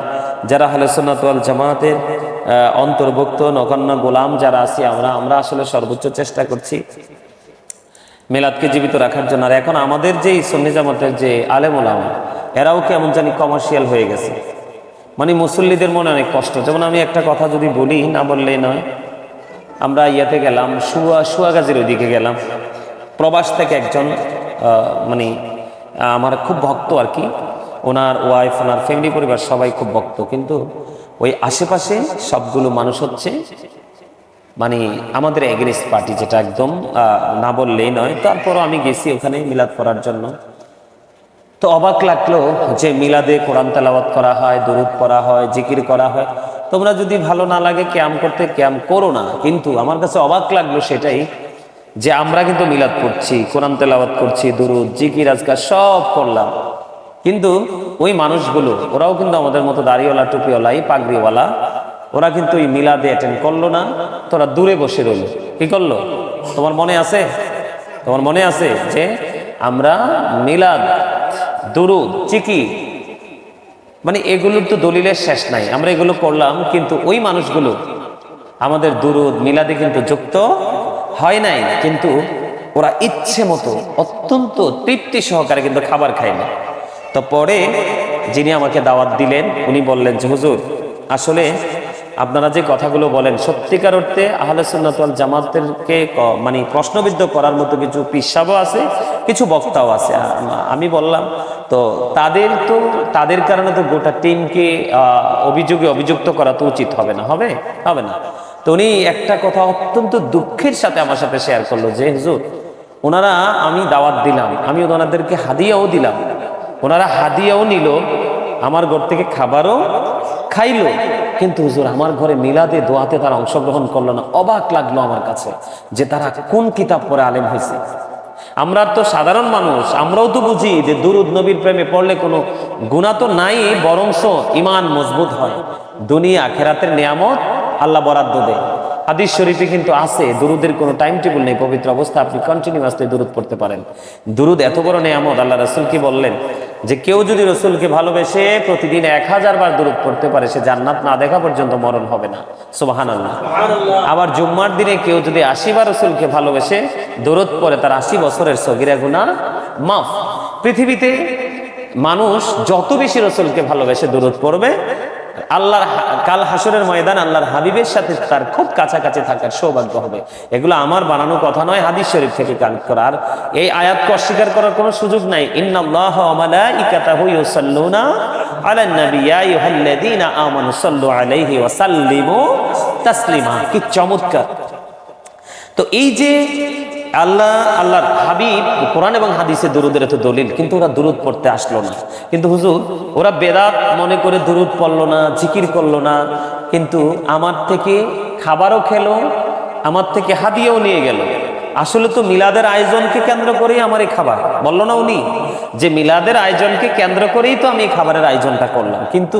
যারা আহলে সুন্নাত ওয়াল জামাতের অন্তর্ভুক্ত নগণ্য গোলাম যারা আছি, আমরা আসলে সর্বোচ্চ চেষ্টা করছি মিলাদকে জীবিত রাখার জন্য। আর এখন আমাদের যেই সুন্নি জামাতের যে আলেম ওলামা, এরাও কেমন জানি কমার্শিয়াল হয়ে গেছে, মানে মুসল্লিদের মনে অনেক কষ্ট। যেমন আমি একটা কথা যদি বলি, না বললেই নয়, আমরা ইয়াতে গেলাম, সুয়াগাজীর ওইদিকে গেলাম, প্রবাস থেকে একজন মানে আমার খুব ভক্ত আর কি, ওনার ওয়াইফ, ওনার ফ্যামিলি পরিবার সবাই খুব ভক্ত, কিন্তু ওই আশেপাশে সবগুলো মানুষ হচ্ছে মানে আমাদের এগেনিস্ট পার্টি, যেটা একদম না বললেই নয়। তারপরও আমি গেছি ওখানে মিলাদ করার জন্য। তো অবাক লাগলো যে মিলাদে কোরআন তেলাওয়াত করা হয়, দরুদ পড়া হয়, জিকির করা হয়। তোমরা যদি ভালো না লাগে ক্যাম করতে, ক্যাম করো না, কিন্তু আমার কাছে অবাক লাগলো সেটাই যে আমরা কিন্তু মিলাদ করছি, কোরআন তেলাওয়াত করছি, দরুদ জিকির আজকাল সব করলাম, কিন্তু ওই মানুষগুলো, ওরাও কিন্তু আমাদের মতো দাড়িওয়ালা, টুপিওয়ালাই, পাগড়িওয়ালা, ওরা কিন্তু ওই মিলাদে অ্যাটেন্ড করলো না। তোরা দূরে বসে রইল। কি করলো? তোমার মনে আছে যে আমরা মিলাদ, দুরুদ, জিকির, মানে এগুলোর তো দলিলের শেষ নাই, আমরা এগুলো করলাম, কিন্তু ওই মানুষগুলো আমাদের দুরুদ মিলাদে কিন্তু যুক্ত হয় নাই। কিন্তু ওরা ইচ্ছে মতো অত্যন্ত তৃপ্তি সহকারে কিন্তু খাবার খায় না। তো পরে যিনি আমাকে দাওয়াত দিলেন, উনি বললেন যে হুজুর, আসলে আপনারা যে কথাগুলো বলেন, সত্যিকার অর্থে আহলে সুন্নাত ওয়াল জামাতেরকে মানে প্রশ্নবিদ্ধ করার মতো কিছু পিসাবও আছে, কিছু বক্তাও আছে। আমি বললাম, তো তাদের কারণে তো গোটা টিমকে অভিযুক্ত করা তো উচিত হবে না। তো উনি একটা কথা অত্যন্ত দুঃখের সাথে আমার সাথে শেয়ার করলো যে হুজুর, ওনারা, আমি দাওয়াত দিলাম, আমি ওনাদেরকে হাদিয়াও দিলাম, ওনারা হাদিয়াও নিল, আমার ঘর থেকে খাবারও খাইলো, কিন্তু হুজুর আমার ঘরে মিলাদে দোয়াতে তারা অংশগ্রহণ করলো না। অবাক লাগলো আমার কাছে যে তারা কোন কিতাব পড়ে আলেম হয়েছে। আমরা তো সাধারণ মানুষ, আমরাও তো বুঝি যে দুরুদ নবীর প্রেমে পড়লে কোনো গুনাহ তো নাই, বরংস ইমান মজবুত হয়, দুনিয়া আখিরাতের নিয়ামত আল্লাহ বরাদ্দ দেয়। হাদিস শরীফে কিন্তু আছে দুরুদের কোনো টাইম টেবিল নেই, পবিত্র অবস্থা আপনি কন্টিনিউয়াসলি দুরুদ পড়তে পারেন। দুরুদ এত বড় নিয়ামত, আল্লাহ রাসূল কি বললেন যে কেউ যদি রসুলকে ভালোবেসে প্রতিদিন 1000 বার দুরুদ পড়তে পারে, সে জান্নাত না দেখা পর্যন্ত মরণ হবে না। সুবহানাল্লাহ। আবার জুম্মার দিনে কেউ যদি 80 বার রসুলকে ভালোবেসে দুরুদ পড়ে, তার 80 বছরের সগীরা গুনাহ মাফ। পৃথিবীতে মানুষ যত বেশি রসুলকে ভালোবেসে দুরুদ পড়বে, আল্লাহর কাল হাসরের ময়দান আল্লাহর হাবিবের সাথে তার খুব কাছাকাছি থাকার সৌভাগ্য হবে। এগুলো আমার বানানো কথা নয়, হাদিস শরীফ থেকে কানেক্ট করা। আর এই আয়াতকে অস্বীকার করার কোনো সুযোগ নাই। ইন্নাল্লাহা ওয়া মালাইকাতাহু ইউসাল্লুনা আলান নবী ইয়া আইয়ুহাল্লাযীনা আমানু সাল্লু আলাইহি ওয়া সাল্লিমু তাসলিমা। কি চমৎকার! তো এই যে আল্লাহর হাবিব কোরআন এবং হাদিসে দুরুদের এত দলিল, কিন্তু ওরা দুরুদ পড়তে আসলো না। কিন্তু হুজুর, ওরা বেদাত মনে করে দুরুদ পড়লো না, জিকির করলো না, কিন্তু আমার থেকে খাবারও খেলো, আমার থেকে হাদিয়াও নিয়ে গেল। আসলে তো মিলাদের আয়োজনকে কেন্দ্র করেই আমার এই খাবার, বললো না উনি, যে মিলাদের আয়োজনকে কেন্দ্র করেই তো আমি খাবারের আয়োজনটা করলাম। কিন্তু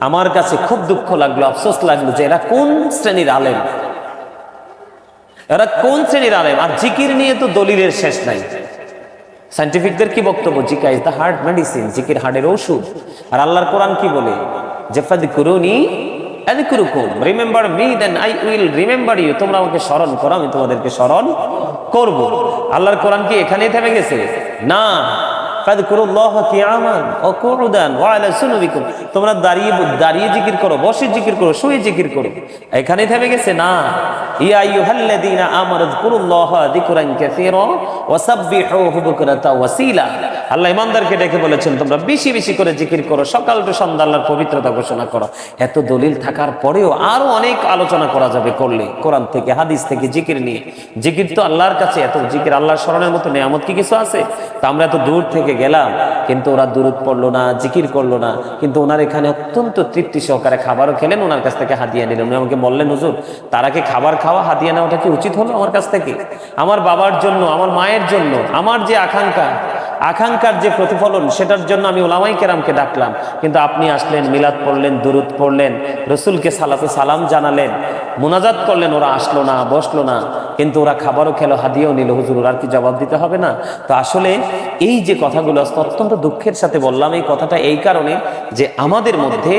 আমার কাছে খুব দুঃখ লাগলো, আফসোস লাগলো যে এরা কোন শ্রেণীর আলেম, এরা কোন শ্রেণীর আলেম। আর জিকির নিয়ে তো দলিলের শেষ নাই। সায়েন্টিফিকদের কি বক্তব্য? জিকির ইজ দ্য হার্ট মেডিসিন, জিকির হার্টের ঔষধ। আর আল্লাহর কোরআন কি বলে? যে ফাযকুরুনি আযকুরুকুম, remember me then I will remember you. তোমরা আমাকে স্মরণ করো, আমি তোমাদেরকে স্মরণ করব। আল্লাহর কোরআন কি এখানেই থেমে গেছে? না, ফাযকুরুল্লাহা কিয়ামান ওয়া কুউদান ওয়া আলা সুনুবিকুম, তোমরা দাঁড়িয়ে দাঁড়িয়ে জিকির করো, বসে জিকির করো, শুয়ে জিকির করো। এখানে থেমে গেছে না। ইয়া আইয়ুহাল্লাযীনা আমানু যকুরুল্লাহা যিকরান কাসীরা ওয়া সাব্বিহুহু বুকরাতাও ওয়া আসীলা। আল্লাহ ইমানদারকে ডেকে বলেছেন তোমরা বেশি বেশি করে জিকির করো, সকাল টু সন্ধ্যা আল্লাহর পবিত্রতা ঘোষণা করো। এত দলিল থাকার পরেও আরো অনেক আলোচনা করা যাবে করলে, কোরআন থেকে হাদিস থেকে জিকির নিয়ে। জিকির তো আল্লাহর কাছে, এত জিকির আল্লাহর স্মরণের মতো নিয়ামত কি কিছু আছে? তা আমরা এত দূর থেকে গেলাম, কিন্তু ওরা দুরূদ পড়লো না, জিকির করলো না, কিন্তু ওনার এখানে অত্যন্ত তৃপ্তি সহকারে খাবারও খেলেন, ওনার কাছ থেকে হাদিয়া নিলেন। উনি আমাকে বললেন, হুজুর তারা কি খাবার খাওয়া হাদিয়া নেওয়াটা কি উচিত হলো আমার কাছ থেকে? আমার বাবার জন্য, আমার মায়ের জন্য, আমার যে আকাঙ্ক্ষার যে প্রতিফলন, সেটার জন্য আমি উলামায়ে কেরামকে ডাকলাম, কিন্তু আপনি আসলেন, মিলাদ পড়লেন, দুরূদ পড়লেন, রসুলকে সালাতে সালাম জানালেন, মুনাজাত করলেন, ওরা আসলো না, বসলো না, কিন্তু ওরা খাবারও খেলো, হাদিয়াও নিল। হুজুর আর কি জবাব দিতে হবে না? তো আসলে এই যে কথাগুলো অত্যন্ত দুঃখের সাথে বললাম, এই কথাটা এই কারণে যে আমাদের মধ্যে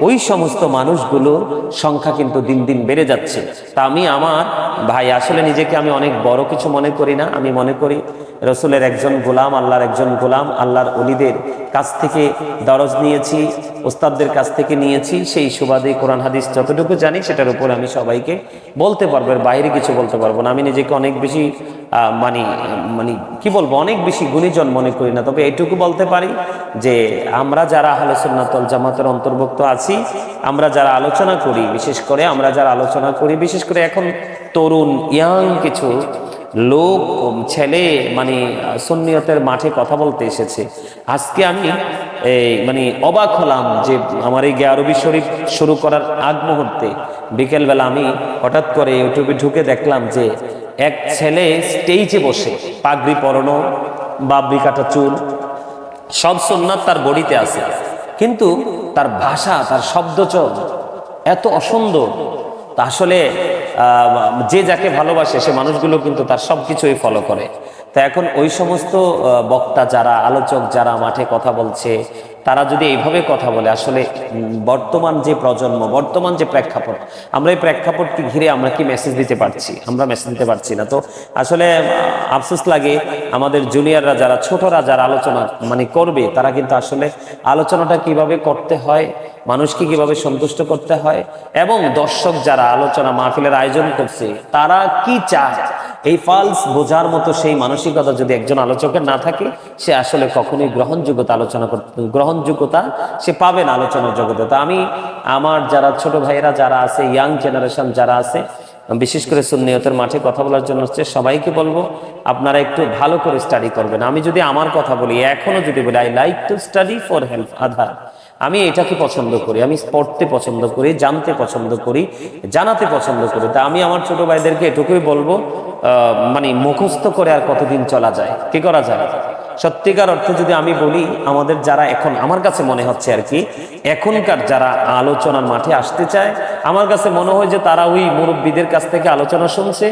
ওই সমস্ত মানুষগুলোর সংখ্যা কিন্তু দিন দিন বেড়ে যাচ্ছে। তা আমি আমার ভাই আসলে নিজেকে আমি অনেক বড় কিছু মনে করি না। আমি মনে করি রসুলের একজন গোলাম, আল্লাহর একজন গোলাম, আল্লাহর ওলিদের কাছ থেকে দরজ নিয়েছি, ওস্তাদদের কাছ থেকে নিয়েছি। সেই সুবাদে কোরআন হাদিস যতটুকু জানি সেটার উপর আমি সবাইকে বলতে পারবো, এর বাইরে কিছু বলতে পারবো না। আমি নিজেকে অনেক বেশি মানে কি বলবো, অনেক বেশি গুণীজন মনে করি না। তবে এইটুকু বলতে পারি যে আমরা যারা আহলে সুন্নাত ওয়াল জামাতের অন্তর্ভুক্ত আছি, আমরা যারা আলোচনা করি, বিশেষ করে এখন তরুণ ইয়াং কিছু লোক, ছেলে মানে সুন্নিয়তের মাঠে কথা বলতে এসেছে। আজকে আমি মানে অবাক হলাম যে আমার এই আরবি শরীফ শুরু করার আগ মুহূর্তে বিকেলবেলা আমি হঠাৎ করে ইউটিউবে ঢুকে দেখলাম যে এক ছেলে স্টেজে বসে, পাগড়ি পরানো, বাবরি কাটা চুল, সব সুন্নাত তার বডিতে আছে, কিন্তু তার ভাষা, তার শব্দচয়ন এত অসুন্দর। তা আসলে যে যাকে ভালোবাসে সে মানুষগুলো কিন্তু তার সবকিছুই ফলো করে। তা এখন ওই সমস্ত বক্তা যারা, আলোচক যারা মাঠে কথা বলছে, তারা যদি এইভাবে কথা বলে, আসলে বর্তমান যে প্রজন্ম, বর্তমান যে প্রেক্ষাপট, আমরা এই প্রেক্ষাপটকে ঘিরে আমরা কি মেসেজ দিতে পারছি? আমরা মেসেজ দিতে পারছি না। তো আসলে আফসোস লাগে, আমাদের জুনিয়ররা যারা, ছোটরা যারা আলোচনা মানে করবে, তারা কিন্তু আসলে আলোচনাটা কিভাবে করতে হয়, মানুষকে কিভাবে সন্তুষ্ট করতে হয়, এবং দর্শক যারা আলোচনা মাহফিলের আয়োজন করছে তারা কি চায়, এই ফালস বোঝার মতো সেই মানসিকতা যদি একজন আলোচকের না থাকে, সে আসলে কখনোই গ্রহণযোগ্যতা সে পাবে না আলোচনার জগতে। তা আমি আমার যারা ছোট ভাইয়েরা যারা আছে, ইয়াং জেনারেশন যারা আছে, বিশেষ করে সুন্নিয়তের মাঠে কথা বলার জন্য হচ্ছে, সবাইকে বলবো আপনারা একটু ভালো করে স্টাডি করবেন। আমি যদি আমার কথা বলি, এখনো যদি বলি, I like to study for help আদার, আমি এটাকে পছন্দ করি, আমি পড়তে পছন্দ করি, জানতে পছন্দ করি, জানাতে পছন্দ করি। তা আমি আমার ছোট ভাইদেরকে এটুকুই বলবো, মানে মুখস্থ করে আর কতদিন চলা যায়, কি করা যায়? সত্যিকার অর্থে যদি আমি বলি, আমাদের যারা এখন, আমার কাছে মনে হচ্ছে আর কি, এখনকার যারা আলোচনার মাঠে আসতে চায়, আমার কাছে মনে হয় যে তারা ওই মুরব্বীদের কাছ থেকে আলোচনা শুনছে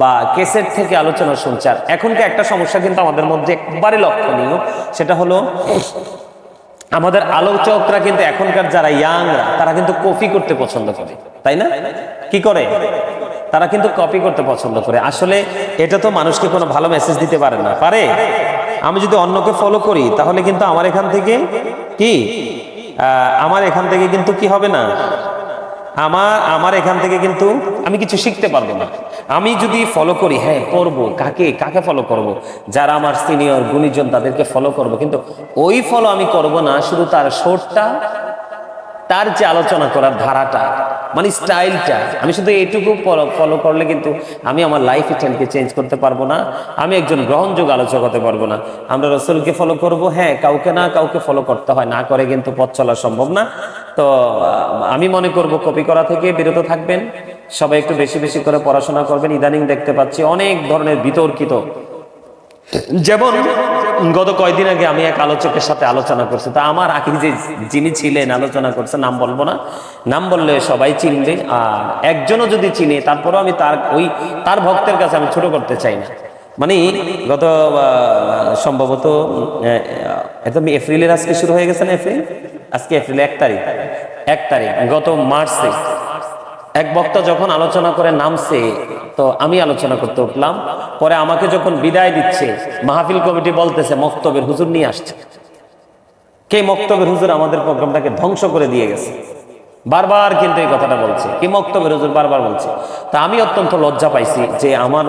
বা কেসেট থেকে আলোচনা শুনছে। আর এখনকার একটা সমস্যা কিন্তু আমাদের মধ্যে একবারে লক্ষণীয়, সেটা হলো আমাদের আলোচকরা কিন্তু, এখনকার যারা ইয়াংরা, তারা কিন্তু কপি করতে পছন্দ করে, তাই না? কি করে? তারা কিন্তু কপি করতে পছন্দ করে। আসলে এটা তো মানুষকে কোনো ভালো মেসেজ দিতে পারে না, পারে? আমি যদি অন্যকে ফলো করি, তাহলে কিন্তু আমার এখান থেকে কিন্তু কি হবে না, আমার এখান থেকে কিন্তু আমি কিছু শিখতে পারবো না। আমি যদি ফলো করি, হ্যাঁ করবো, কাকে ফলো করব? যারা আমার সিনিয়র গুণীজন, তাদেরকে ফলো করব, কিন্তু ওই ফলো আমি করব না শুধু তার শোরটা, তার যে আলোচনা করার ধারাটা, মানে স্টাইলটা, আমি শুধু এইটুকু ফলো করলে কিন্তু আমি আমার লাইফ স্টাইলকে চেঞ্জ করতে পারবো না, আমি একজন গ্রহণযোগ্য আলোচক হতে পারবো না। আমরা রাসূলকে ফলো করব, হ্যাঁ কাউকে না কাউকে ফলো করতে হয়, না করে কিন্তু পথ চলা সম্ভব না। তো আমি মনে করব কপি করা থেকে বিরত থাকবেন, সবাই একটু বেশি বেশি করে পড়াশোনা করবেন। ইদানিং দেখতে পাচ্ছি অনেক ধরনের বিতর্কিত, যেমন গত কয়েকদিন আগে আমি এক আলোচকের সাথে আলোচনা করছি, তা আমার আগে যে যিনি ছিলেন আলোচনা করছে, নাম বলবো না, নাম বললে সবাই চিনবে, আর একজনও যদি চিনে তারপরেও আমি তার ভক্তের কাছে আমি ছোট করতে চাই না। মানে গত সম্ভবত এপ্রিলের আজকে শুরু হয়ে গেছে না, আজকে এপ্রিল 1 তারিখ, গত মার্চে এক বক্তা যখন আলোচনা করে নামছে, তো আমি আলোচনা করতে উঠলাম। পরে আমাকে যখন বিদায় দিচ্ছে, মাহফিল কমিটি বলতেছে মক্তবের হুজুর নিয়ে আসছে। কে মক্তবের হুজুর আমাদের প্রোগ্রামটাকে ধ্বংস করে দিয়ে গেছে, বারবার কিন্তু এই কথাটা বলছে, কি মক্তবের হুজুর বারবার বলছে। তা আমি অত্যন্ত লজ্জা পাইছি যে আমার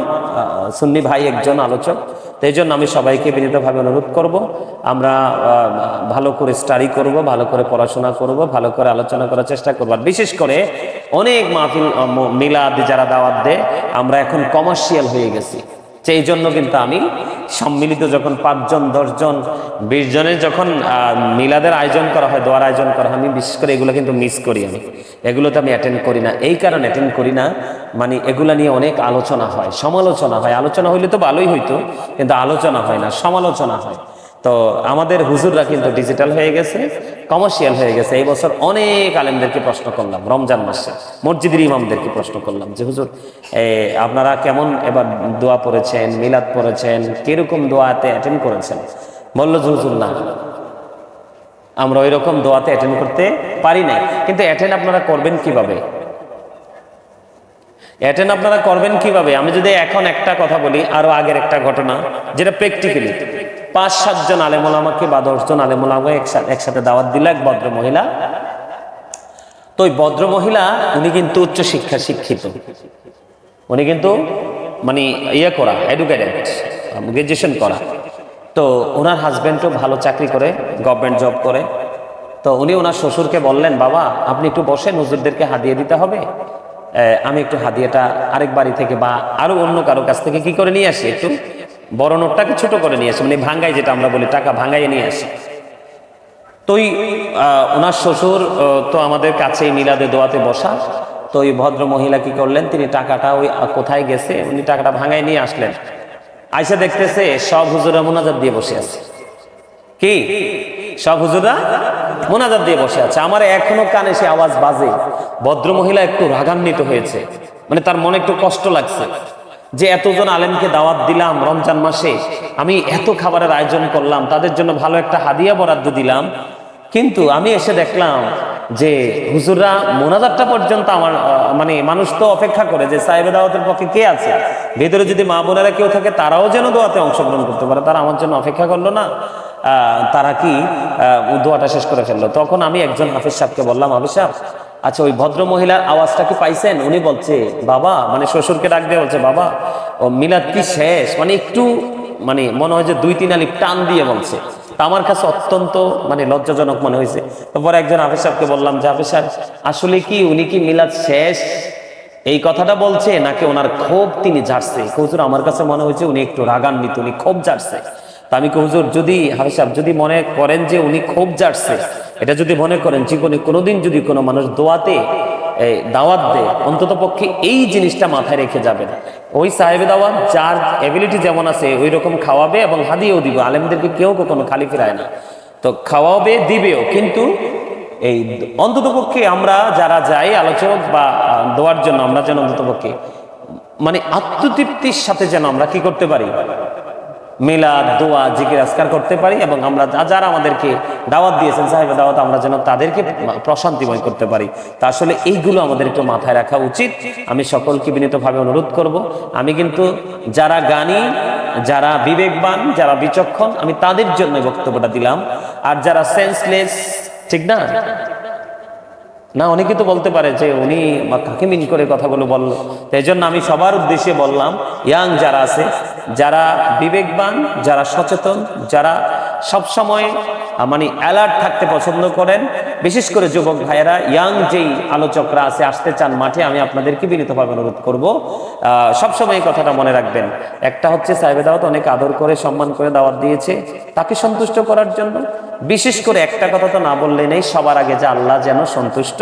সুন্নি ভাই একজন আলোচক, তো এই জন্য আমি সবাইকে বিনীতভাবে অনুরোধ করব, আমরা ভালো করে স্টাডি করব, ভালো করে পড়াশোনা করব, ভালো করে আলোচনা করার চেষ্টা করব। আর বিশেষ করে অনেক মাহফিল মিলাদ যারা দাওয়াত দেয়, আমরা এখন কমার্শিয়াল হয়ে গেছি। সেই জন্য কিন্তু আমি সম্মিলিত যখন 5 জন 10 জন 20 জনের যখন মিলাদের আয়োজন করা হয়, দোয়ার আয়োজন করা হয়, আমি বিশেষ করে এগুলো কিন্তু মিস করি। আমি এগুলোতে আমি অ্যাটেন্ড করি না। এই কারণে অ্যাটেন্ড করি না, মানে এগুলা নিয়ে অনেক আলোচনা হয়, সমালোচনা হয়। আলোচনা হইলে তো ভালোই হইতো, কিন্তু আলোচনা হয় না, সমালোচনা হয়। তো আমাদের হুজুররা কিন্তু ডিজিটাল হয়ে গেছে, কমার্শিয়াল হয়ে গেছে। এই বছর অনেক আলেমদেরকে প্রশ্ন করলাম, রমজান মাসে মসজিদের ইমামদেরকে প্রশ্ন করলাম যে হুজুর আপনারা কেমন এবার দোয়া পড়েছেন, মিলাদ পড়েছেন, কিরকম দোয়াতে অ্যাটেন্ড করেছেন? বলল যে হুজুর না, আমরা ওই রকম দোয়াতে অ্যাটেন্ড করতে পারি নাই। কিন্তু অ্যাটেন্ড আপনারা করবেন কিভাবে? অ্যাটেন্ড আপনারা করবেন কিভাবে? আমি যদি এখন একটা কথা বলি, আরো আগের একটা ঘটনা, যেটা প্র্যাকটিক্যালি 5-7 জন আলেমুলামাকে বা 10 জন আলেমুলামাকে একসাথে দাওয়াত দিল এক ভদ্র মহিলা। তো ওই ভদ্র মহিলা উনি কিন্তু উচ্চ শিক্ষা শিক্ষিত, উনি কিন্তু মানে করা এডুকেটেড, গ্রাজুয়েশন করা। তো ওনার হাজব্যান্ডও ভালো চাকরি করে, গভর্নমেন্ট জব করে। তো উনি ওনার শ্বশুরকে বললেন, বাবা আপনি একটু বসেন, হুজুরদেরকে হাদিয়া দিতে হবে, আমি একটু হাদিয়াটা আরেক বাড়ি থেকে বা আরো অন্য কারো কাছ থেকে কি করে নিয়ে আসি, একটু বড় নোটটাকে ছোট করে নিয়ে আসি, মানে ভাঙ্গাই, যেটা আমরা বলি টাকা ভাঙ্গাইয়ে নিয়ে আসি। তো ওনার শ্বশুর তো আমাদের কাছেই মিলাদে দোয়াতে বসা। তো ওই ভদ্র মহিলা কি করলেন, তিনি টাকাটা ওই কোথায় গেছে, উনি টাকাটা ভাঙ্গাই নিয়ে আসলেন। আইসা দেখতেছে সব হুজুরা মোনাজাত দিয়ে বসে আছে। কি সব হুজুরা মোনাজাত দিয়ে বসে আছে। আমার এখনো কানে সে আওয়াজ বাজে। ভদ্র মহিলা একটু রাগান্বিত হয়েছে, মানে তার মনে একটু কষ্ট লাগছে যে এতজন আলেমকে দাওয়াত দিলাম রমজান মাসে, আমি এত খাবারের আয়োজন করলাম, তাদের জন্য ভালো একটা হাদিয়া বরাদ্দ দিলাম, কিন্তু আমি এসে দেখলাম যে হুজুররা মোনাজাতটা পর্যন্ত আমার মানে মানুষ তো অপেক্ষা করে যে সাহেবে দাওয়াতের পক্ষে কে আছে, ভেতরে যদি মা বোনেরা কেউ থাকে তারাও যেন দোয়াতে অংশগ্রহণ করতে পারে, তারা আমার জন্য অপেক্ষা করলো না, তারা কি দোয়াটা শেষ করে ফেললো। তখন আমি একজন হাফেজ সাহেবকে বললাম, হাফেজ সাহেব আচ্ছা ওই ভদ্র মহিলার আওয়াজটা কি পাইছেন? উনি বলছে বাবা, মানে শ্বশুরকে ডাক দিয়ে বলছে, বাবা ও মিলাদ কি শেষ, মানে একটু মানে মনে হয় যে 2-3 আলিফ টান দিয়ে বলছে। তা আমার কাছে অত্যন্ত মানে লজ্জাজনক মনে হয়েছে। তারপরে একজন হাফেজ সাহেবকে বললাম যে হাফেজ সাহেব আসলে কি উনি কি মিলাদ শেষ এই কথাটা বলছে, নাকি ওনার ক্ষোভ তিনি ঝাড়ছে? হুজুর আমার কাছে মনে হয়েছে উনি একটু রাগান্বিত, উনি ক্ষোভ ঝাড়ছে। তা আমি হুজুর যদি হাফেজ সাহেব যদি মনে করেন যে উনি ক্ষোভ ঝাড়ছে, এটা যদি মনে করেন জীবনে কোনোদিন যদি কোনো মানুষ দোয়াতে দাওয়াত দেয়, অন্তত পক্ষে এই জিনিসটা মাথায় রেখে যাবেন, ওই সাহেবে দাওয়াত যার এবিলিটি যেমন আছে ওই রকম খাওয়াবে এবং হাদিয়েও দিবে। আলেমদেরকে কেউ কখনো খালি ফিরায় না, তো খাওয়াবে দিবেও। কিন্তু এই অন্তত পক্ষে আমরা যারা যাই আলোচক বা দোয়ার জন্য, আমরা যেন অন্তত পক্ষে মানে আত্মতৃপ্তির সাথে যেন আমরা কি করতে পারি, মিলাদ দোয়া জিকির আজকার করতে পারি, এবং আমরা যারা আমাদেরকে দাওয়াত দিয়েছেন সাহেব দাওয়াত, আমরা যেন তাদেরকে প্রশান্তিময় করতে পারি। তা আসলে এইগুলো আমাদের একটু মাথায় রাখা উচিত। আমি সকলকে বিনীতভাবে অনুরোধ করব, আমি কিন্তু যারা জ্ঞানী, যারা বিবেকবান, যারা বিচক্ষণ, আমি তাদের জন্য বক্তব্যটা দিলাম। আর যারা সেন্সলেস, ঠিক না, না অনেকে তো বলতে পারে যে উনি কাকে মিন করে কথাগুলো বললো। এই জন্য আমি সবার উদ্দেশ্যে বললাম, ইয়াং যারা আছে, যারা বিবেকবান, যারা সচেতন, যারা সবসময় মানে অ্যালার্ট থাকতে পছন্দ করেন, বিশেষ করে যুবক ভাইয়েরা, ইয়াং যেই আলোচকরা আছে আসতে চান মাঠে, আমি আপনাদেরকে বিনীতভাবে অনুরোধ করব সবসময় এই কথাটা মনে রাখবেন। একটা হচ্ছে সাহেবে দাওয়াত অনেক আদর করে সম্মান করে দাওয়াত দিয়েছে তাকে সন্তুষ্ট করার জন্য। বিশেষ করে একটা কথা তো না বললে নেই, সবার আগে যে আল্লাহ যেন সন্তুষ্ট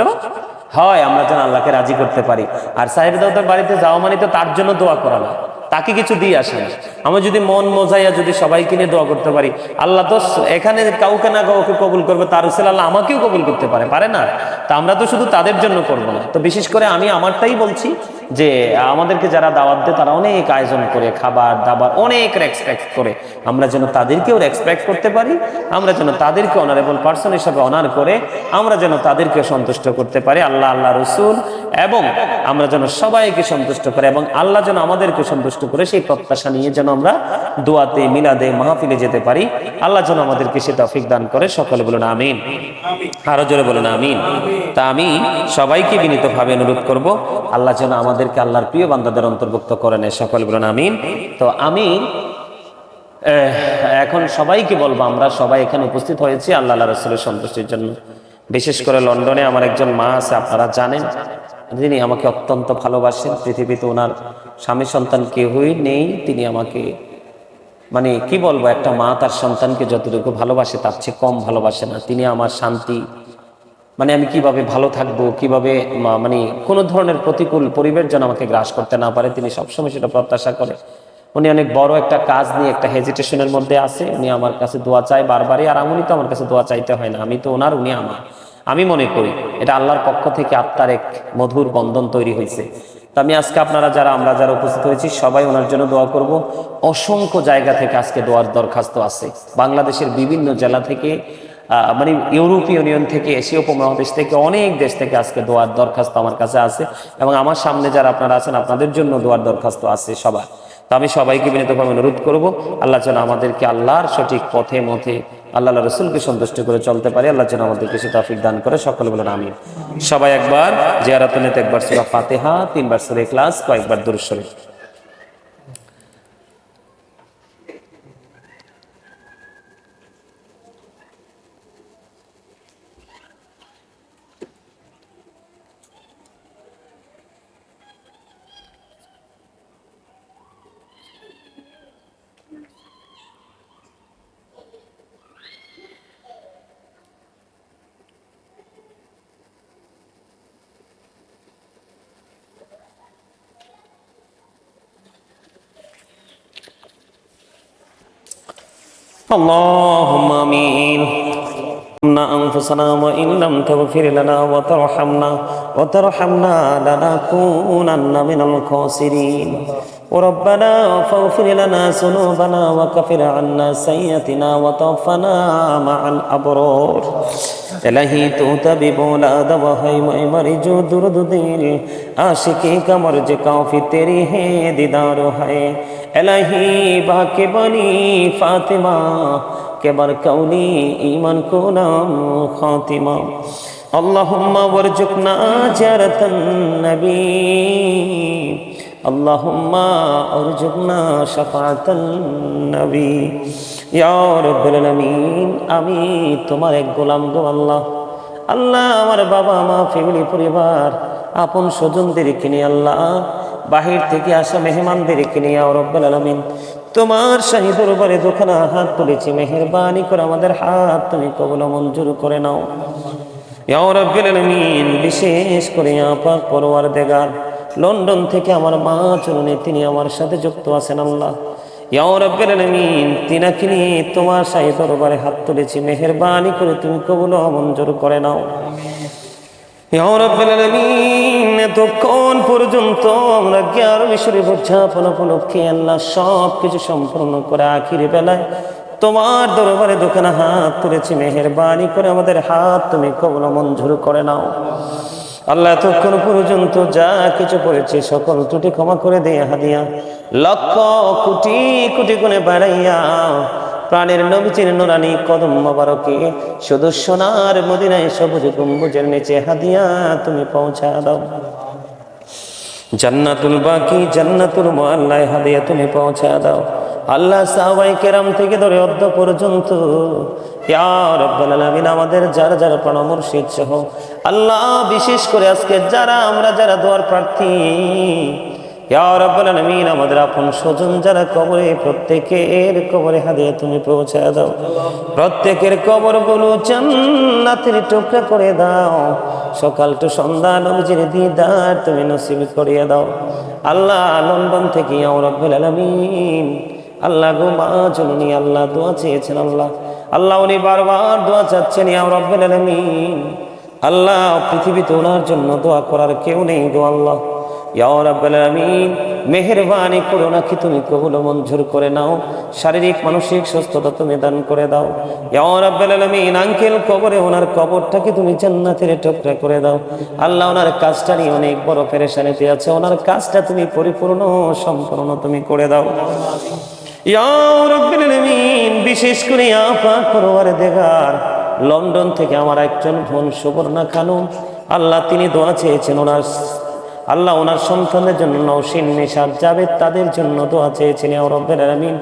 হয়, আমরা যেন আল্লাহকে রাজি করতে পারি। আর সাহেবে দাওয়াতের বাড়িতে যাওয়া মানে তো তার জন্য দোয়া করা না, তাকে কিছু দিয়ে আসে না। আমরা যদি মন মজাইয়া যদি সবাইকে নিয়ে দোয়া করতে পারি, আল্লাহ তো এখানে কাউকে না কাউকে কবুল করবে, তার রসুল আল্লাহ আমাকেও কবুল করতে পারে না? তা আমরা তো শুধু তাদের জন্য করবো না। তো বিশেষ করে আমি আমারটাই বলছি যে আমাদেরকে যারা দাওয়াত দেয় তারা অনেক আয়োজন করে, খাবার দাবার অনেক রেসপেক্ট করে, আমরা যেন তাদেরকেও রেসপেক্ট করতে পারি, আমরা যেন তাদেরকে অনারেবল পার্সন হিসাবে অনার করে আমরা যেন তাদেরকে সন্তুষ্ট করতে পারি, আল্লাহ আল্লাহ রসুল, এবং আমরা যেন সবাইকে সন্তুষ্ট করে এবং আল্লাহ যেন আমাদেরকে সন্তুষ্ট করে সেই প্রত্যাশা নিয়ে যেন আমরা দোয়াতে মিলাদে মাহফিলে যেতে পারি। আল্লাহ যেন আমাদেরকে সে তৌফিক দান করে। সকলে বলুন আমিন, আরো জোরে বলুন আমিন। তা আমি সবাইকে বিনীতভাবে অনুরোধ করব, আল্লাহ যেন আমাদেরকে আল্লাহর প্রিয় বান্দাদের অন্তর্ভুক্ত করে নেয়। সকলে বলুন আমিন। তো আমি এখন সবাইকে বলবো, আমরা সবাই এখানে উপস্থিত হয়েছি আল্লাহ আল্লাহ রসুলের সন্তুষ্টির জন্য। বিশেষ করে লন্ডনে আমার একজন মা আছে, আপনারা জানেন, যিনি আমাকে অত্যন্ত ভালোবাসেন। পৃথিবীতে ওনার স্বামী সন্তান কেউই নেই, তিনি আমাকে মানে কি বলবো, একটা মা তার সন্তানকে যতটুকু ভালোবাসে তার চেয়ে কম ভালোবাসে না। তিনি আমার শান্তি, মানে আমি কিভাবে ভালো থাকবো, কিভাবে মানে কোনো ধরনের প্রতিকূল পরিবেশ যেন আমাকে গ্রাস করতে না পারে, তিনি সবসময় সেটা প্রত্যাশা করে। উনি অনেক বড় একটা কাজ নিয়ে একটা হেজিটেশনের মধ্যে আছে, উনি আমার কাছে দোয়া চায় বারবারই। আর উনি তো আমার কাছে দোয়া চাইতে হয় না, আমি তো ওনার, উনি আমার। আমি মনে করি এটা আল্লাহর পক্ষ থেকে আত্মার এক মধুর বন্ধন তৈরি হয়েছে। তো আমি আজকে আমরা যারা উপস্থিত হয়েছি সবাই ওনার জন্য দোয়া করব। অসংখ্য জায়গা থেকে আজকে দোয়ার দরখাস্ত আছে, বাংলাদেশের বিভিন্ন জেলা থেকে, মানে ইউরোপীয় ইউনিয়ন থেকে, এশীয় উপমহাদেশ থেকে, অনেক দেশ থেকে আজকে দোয়ার দরখাস্ত আমার কাছে আছে। এবং আমার সামনে যারা আপনারা আছেন আপনাদের জন্য দোয়ার দরখাস্ত আছে সবার। তো আমি সবাইকে বিনীতভাবে অনুরোধ করব, আল্লাহ যেন আমাদেরকে আল্লাহর সঠিক পথে মতে আল্লাহ রসুলকে সন্তুষ্ট করে চলতে পারি, আল্লাহ যেন আমাদেরকে সে তৌফিক দান করে। সকলে বলেন আমিন। সবাই একবার জিয়ারাতুন নিয়ত, একবার সূরা ফাতিহা, 3 বার সূরা ইখলাস, কয়েকবার দুরূদ শরীফ। اللهم آمين. أنفسنا وإن لم تغفر لنا وترحمنا لنكونن من الخاسرين. وربنا فاغفر لنا ذنوبنا وكفر عنا سيئاتنا وتوفنا مع الأبرار. الہی تو طبیب اولاد وہی مرج درد دل عاشقی کا مرج کافی تیری ہے دیدار ہے. الہی باقی بنی فاطمہ کے بر کولی ایمان کو نام خاتمہ. اللہم ورزقنا زیارت النبی، اللہم ارزقنا شفاعت النبی ইয়া রাব্বুল আলামিন। আমি তোমার এক গোলাম গো আল্লাহ। আল্লাহ আমার বাবা মা, ফ্যামিলি, পরিবার, আপন স্বজনদেরকে নিয়ে, আল্লাহ বাহির থেকে আসা মেহমানদেরকে নিয়ে, ইয়া রাব্বুল আলামিন তোমার শাহী দরবারে দুখানা হাত তুলেছি, মেহেরবানি করে আমাদের হাত তুমি কবুল মঞ্জুর করে নাও ইয়া রাব্বুল আলামিন। বিশেষ করে পাক পরওয়ারদিগার, লন্ডন থেকে আমার মা চরণে তিনি আমার সাথে যুক্ত আছেন আল্লাহ ইয়া রাব্বুল আলামিন, তিনাকে নিয়ে তোমার শাহী দরবারে হাত তুলেছি, মেহেরবানি করে তুমি কবুল মঞ্জুর করে নাও ইয়া রাব্বুল আলামিন। এতক্ষণ পর্যন্ত আমরা জ্ঞান বিষয়ে উদযাপন উপলক্ষে আল্লাহ সব কিছু সম্পূর্ণ করে আখির বেলায় তোমার দরবারে দুখানা হাত তুলেছি, মেহেরবানি করে আমাদের হাত তুমি কবুল মঞ্জুর করে নাও আল্লাহ। এতক্ষণ পর্যন্ত যা কিছু করেছে সকল ত্রুটি ক্ষমা করে দিয়ে হাদিয়া লক্ষ কোটি কোটি গুণে বাড়াইয়া প্রাণের নবীজির নুরানি কদম মোবারকে শুধু সোনার মদিনায় সবুজ গম্বুজের নিচে হাদিয়া তুমি পৌঁছা দাও। জান্নাতুল বাকি, জান্নাতুল মুআল্লায় হাদিয়া তুমি পৌঁছা দাও আল্লাহ। সাহাবায়ে কেরাম থেকে ধরে অদ্য পর্যন্ত ইয়া রাব্বুল আলামিন আমাদের যারা যারা প্রাণ মুর্শিদ সহ আল্লাহ, বিশেষ করে আজকে যারা দোয়ার প্রার্থী ইয়া রাব্বুল আলামিন আমাদের আপন স্বজন যারা কবরে, প্রত্যেকের কবরে হাদিয়া তুমি পৌঁছায় দাও, প্রত্যেকের কবরগুলো জান্নাতের টুকরা করে দাও, সকাল টু সন্ধ্যা নবীজির দিদার তুমি নসিব করিয়ে দাও। আল্লাহ লন্ডন থেকে ইয়া রাব্বুল আলামিন আল্লাহ গো মা জননী আল্লাহ দোয়া চেয়েছেন, আল্লাহ উনি বারবার দোয়া চাচ্ছেন ইয়া রাব্বুল আলামিন। আল্লাহ পৃথিবীতে ওনার জন্য দোয়া করার কেউ নেই গো আল্লাহ। ইয়া রাব্বুল আলামিন মেহেরবানি করো নাকি তুমি কবুল মঞ্জুর করে নাও, শারীরিক মানসিক সুস্থতা তুমি দান করে দাও। ইয়া রাব্বুল আলামিন আঙ্কেল কবরে, ওনার কবরটাকে তুমি জান্নাতের টুকরা করে দাও। আল্লাহ ওনার কাজটা নিয়ে অনেক বড় পেরেশানিতে আছে, ওনার কাজটা তুমি পরিপূর্ণ সম্পূর্ণ তুমি করে দাও। ইয়া রাব্বুল আলামিন বিশেষ করে আপা পরওয়ারদিগার লন্ডন থেকে আমার একজন বোন সুবর্ণা খানম, আল্লাহ তিনি দোয়া চেয়েছেন ওনার, আল্লাহ ওনার সন্তানের জন্য নওশিন নিশাত জাবেদ তাদের জন্য দোয়া চেয়েছেন ইয়া রাব্বুল আলামিন।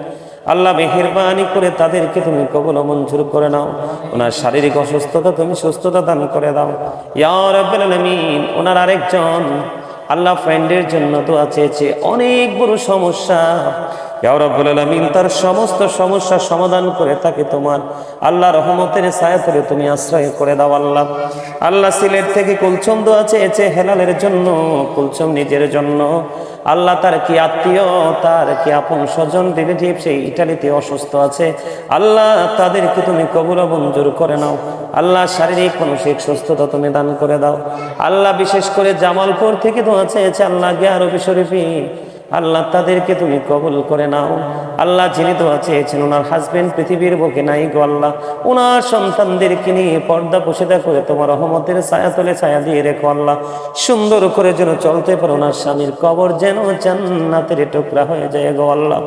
আল্লাহ মেহেরবানি করে তাদেরকে তুমি কবুল মঞ্জুর করে নাও, ওনার শারীরিক অসুস্থতা তুমি সুস্থতা দান করে দাও। ইয়া রাব্বুল আলামিন ওনার আরেকজন আল্লাহ ফ্রেন্ডের জন্য দোয়া চেয়েছে, অনেক বড় সমস্যা, ইয়া রাব্বুল আলামিন তার সমস্ত সমস্যা সমাধান করে তাকে তোমার আল্লাহ রহমতের ছায়াতলে তুমি আশ্রয় করে দাও। আল্লাহ সিলেট থেকে কুলচম দোয়া চেয়েছে হেলালের জন্য, কুলচম নিজের জন্য, আল্লাহ তার কি আত্মীয়, তার কি আপন স্বজন রিলেটিভ সেই ইটালিতে অসুস্থ আছে, আল্লাহ তাদেরকে তুমি কবুল মঞ্জুর করে নাও। আল্লাহ শারীরিক মানসিক সুস্থতা তুমি দান করে দাও। আল্লাহ বিশেষ করে জামালপুর থেকে দোয়া চেয়েছে আল্লাহ গিয়ারবি শরীফে, আল্লাহ তাদেরকে তুমি কবুল করে নাও। আল্লাহ যিনি দোয়া চেয়েছেন ওনার হাজবেন্ড পৃথিবীর বুকে নাই গো আল্লাহ, ওনার সন্তানদেরকে নিয়ে পর্দা পোশিদা করে তোমার রহমতের ছায়াতলে ছায়া দিয়ে রেখো আল্লাহ, সুন্দর করে যেন চলতে পারো, ওনার স্বামীর কবর যেন জান্নাতের টুকরা হয়ে যায় গো আল্লাহ।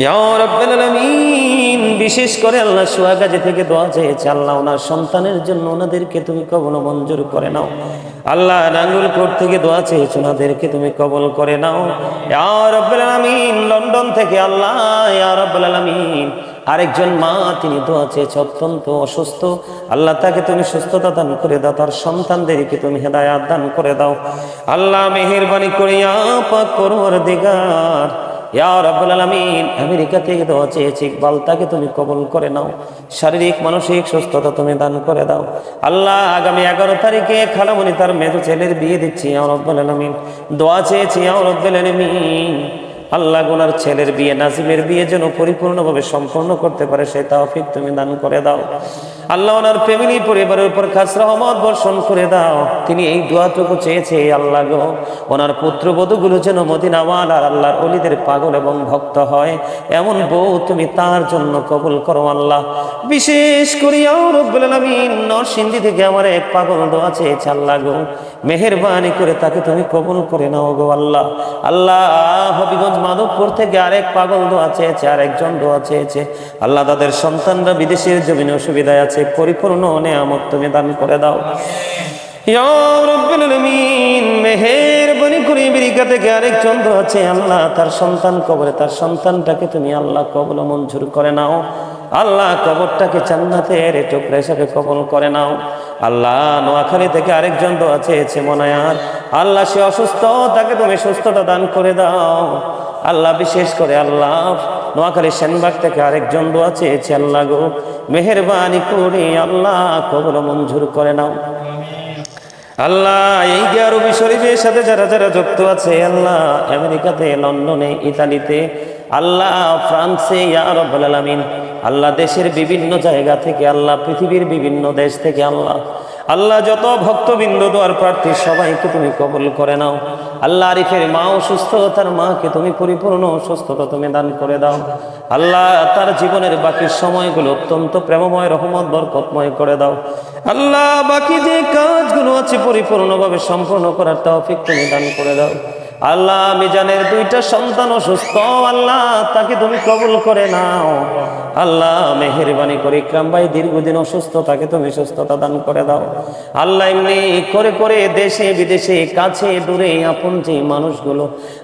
ইয়া রাব্বুল আলামিন বিশেষ করে আল্লাহ সুয়াগাজী থেকে দোয়া চেয়েছে আল্লাহ ওনার সন্তানের জন্য, ওনাদেরকে তুমি কবুল মঞ্জুর করে নাও। আল্লাহ নাঙ্গলকোট থেকে দোয়া চেয়েছে, ওনাদেরকে তুমি কবুল করে নাও। ইয়া রাব্বুল আলামিন লন্ডন থেকে আল্লাহ ইয়া রাব্বুল আলামিন আরেকজন মা তিনি দোয়া চেয়েছে, অত্যন্ত অসুস্থ, আল্লাহ তাকে তুমি সুস্থতা দান করে দাও, তার সন্তানদেরকে তুমি হেদায়াত দান করে দাও। আল্লাহ মেহেরবানি করে ইয়া পাক পরওয়ারদিগার ইয়া রাব্বুল আলামিন আমেরিকা থেকে দোয়া চেয়েছে ইকবাল, তাকে তুমি কবুল করে নাও, শারীরিক মানসিক সুস্থতা তুমি দান করে দাও। আল্লাহ আগামী 11 তারিখে খালামণি তার মেজো ছেলের বিয়ে দিচ্ছি ইয়া রাব্বুল আলামিন, দোয়া চেয়েছি ইয়া রাব্বুল আলামিন আল্লাহ ওনার ছেলের বিয়ে নাজিমের বিয়ে যেন পরিপূর্ণভাবে সম্পন্ন করতে পারে সেই তৌফিক তুমি দান করে দাও। আল্লাহ ওনার ফ্যামিলি পরিবারের উপর খাস রহমত বর্ষণ করে দাও। তিনি এই দোয়াটুকু চেয়েছে আল্লাহ গো, ওনার পুত্রবধূগুলো যেন মদিনাওয়ালা আর আল্লাহর ওলিদের পাগল এবং ভক্ত হয়, এমন বউ তুমি তার জন্য কবুল করো আল্লাহ। বিশেষ করে ইয়া রাব্বুল আলামিন নরসিংদী থেকে আমার এক পাগল দোয়া চেয়েছে আল্লাহ গো, মেহেরবানি করে তাকে তুমি কবুল করে নাও গো আল্লাহ। আল্লাহ হবিগঞ্জ মাধবপুর থেকে আরেক পাগল দোয়া চেয়েছে, আরেকজন দোয়া চেয়েছে আল্লাহ তাদের সন্তানরা বিদেশের জমিনে অসুবিধায় আছে, পরিপূর্ণ নেয়ামত তুমি দান করে দাও। ইয়া রাব্বুল আলামিন মেহেরবানি করে আমেরিকা থেকে আরেকজন দোয়া চেয়ে আল্লাহ তার সন্তান কবরে, তার সন্তানটাকে তুমি আল্লাহ কবুল মঞ্জুর করে নাও। আল্লাহ কবরটাকে জান্নাতের টুকরা হিসেবে কবুল করে নাও। আল্লাহ নোয়াখালী থেকে আরেকজন দোয়া চেয়েছে মনায়ার, আল্লাহ সে অসুস্থ, তাকে তুমি সুস্থতা দান করে দাও। আল্লাহ বিশেষ করে আল্লাহ নোয়াখালী সেনবাগ থেকে আরেকজন দোয়া চেয়েছে আল্লাহ গো, মেহেরবানি করে আল্লাহ কবুল মঞ্জুর করে নাও। আল্লাহ এই গিয়ারবি শরীফের সাথে যারা যারা যুক্ত আছে আল্লাহ আমেরিকাতে, লন্ডনে, ইতালিতে, আল্লাহ ফ্রান্সে, ইয়া রাব্বুল আলামিন আল্লাহ দেশের বিভিন্ন জায়গা থেকে, আল্লাহ পৃথিবীর বিভিন্ন দেশ থেকে আল্লাহ আল্লাহ যত ভক্তবৃন্দ দোয়ার প্রার্থী সবাইকে তুমি কবুল করে নাও। আল্লাহ আরিফের মা অসুস্থ, তার মাকে তুমি পরিপূর্ণ সুস্থতা তুমি দান করে দাও। আল্লাহ তার জীবনের বাকি সময়গুলো অত্যন্ত প্রেমময় রহমত বরকতময় করে দাও। আল্লাহ বাকি যে কাজগুলো আছে পরিপূর্ণভাবে সম্পূর্ণ করার তৌফিক তুমি দান করে দাও। আল্লাহ মিজানের 2টা সন্তান অসুস্থ, আল্লাহ তাকে তুমি কবুল করে নাও। আল্লাহ মেহেরবানি করে ইকরাম ভাই দীর্ঘদিন অসুস্থ, তাকে তুমি সুস্থতা দান করে দাও। আল্লাহ এমনি করে করে দেশে বিদেশে কাছে দূরে আপন যে মানুষগুলো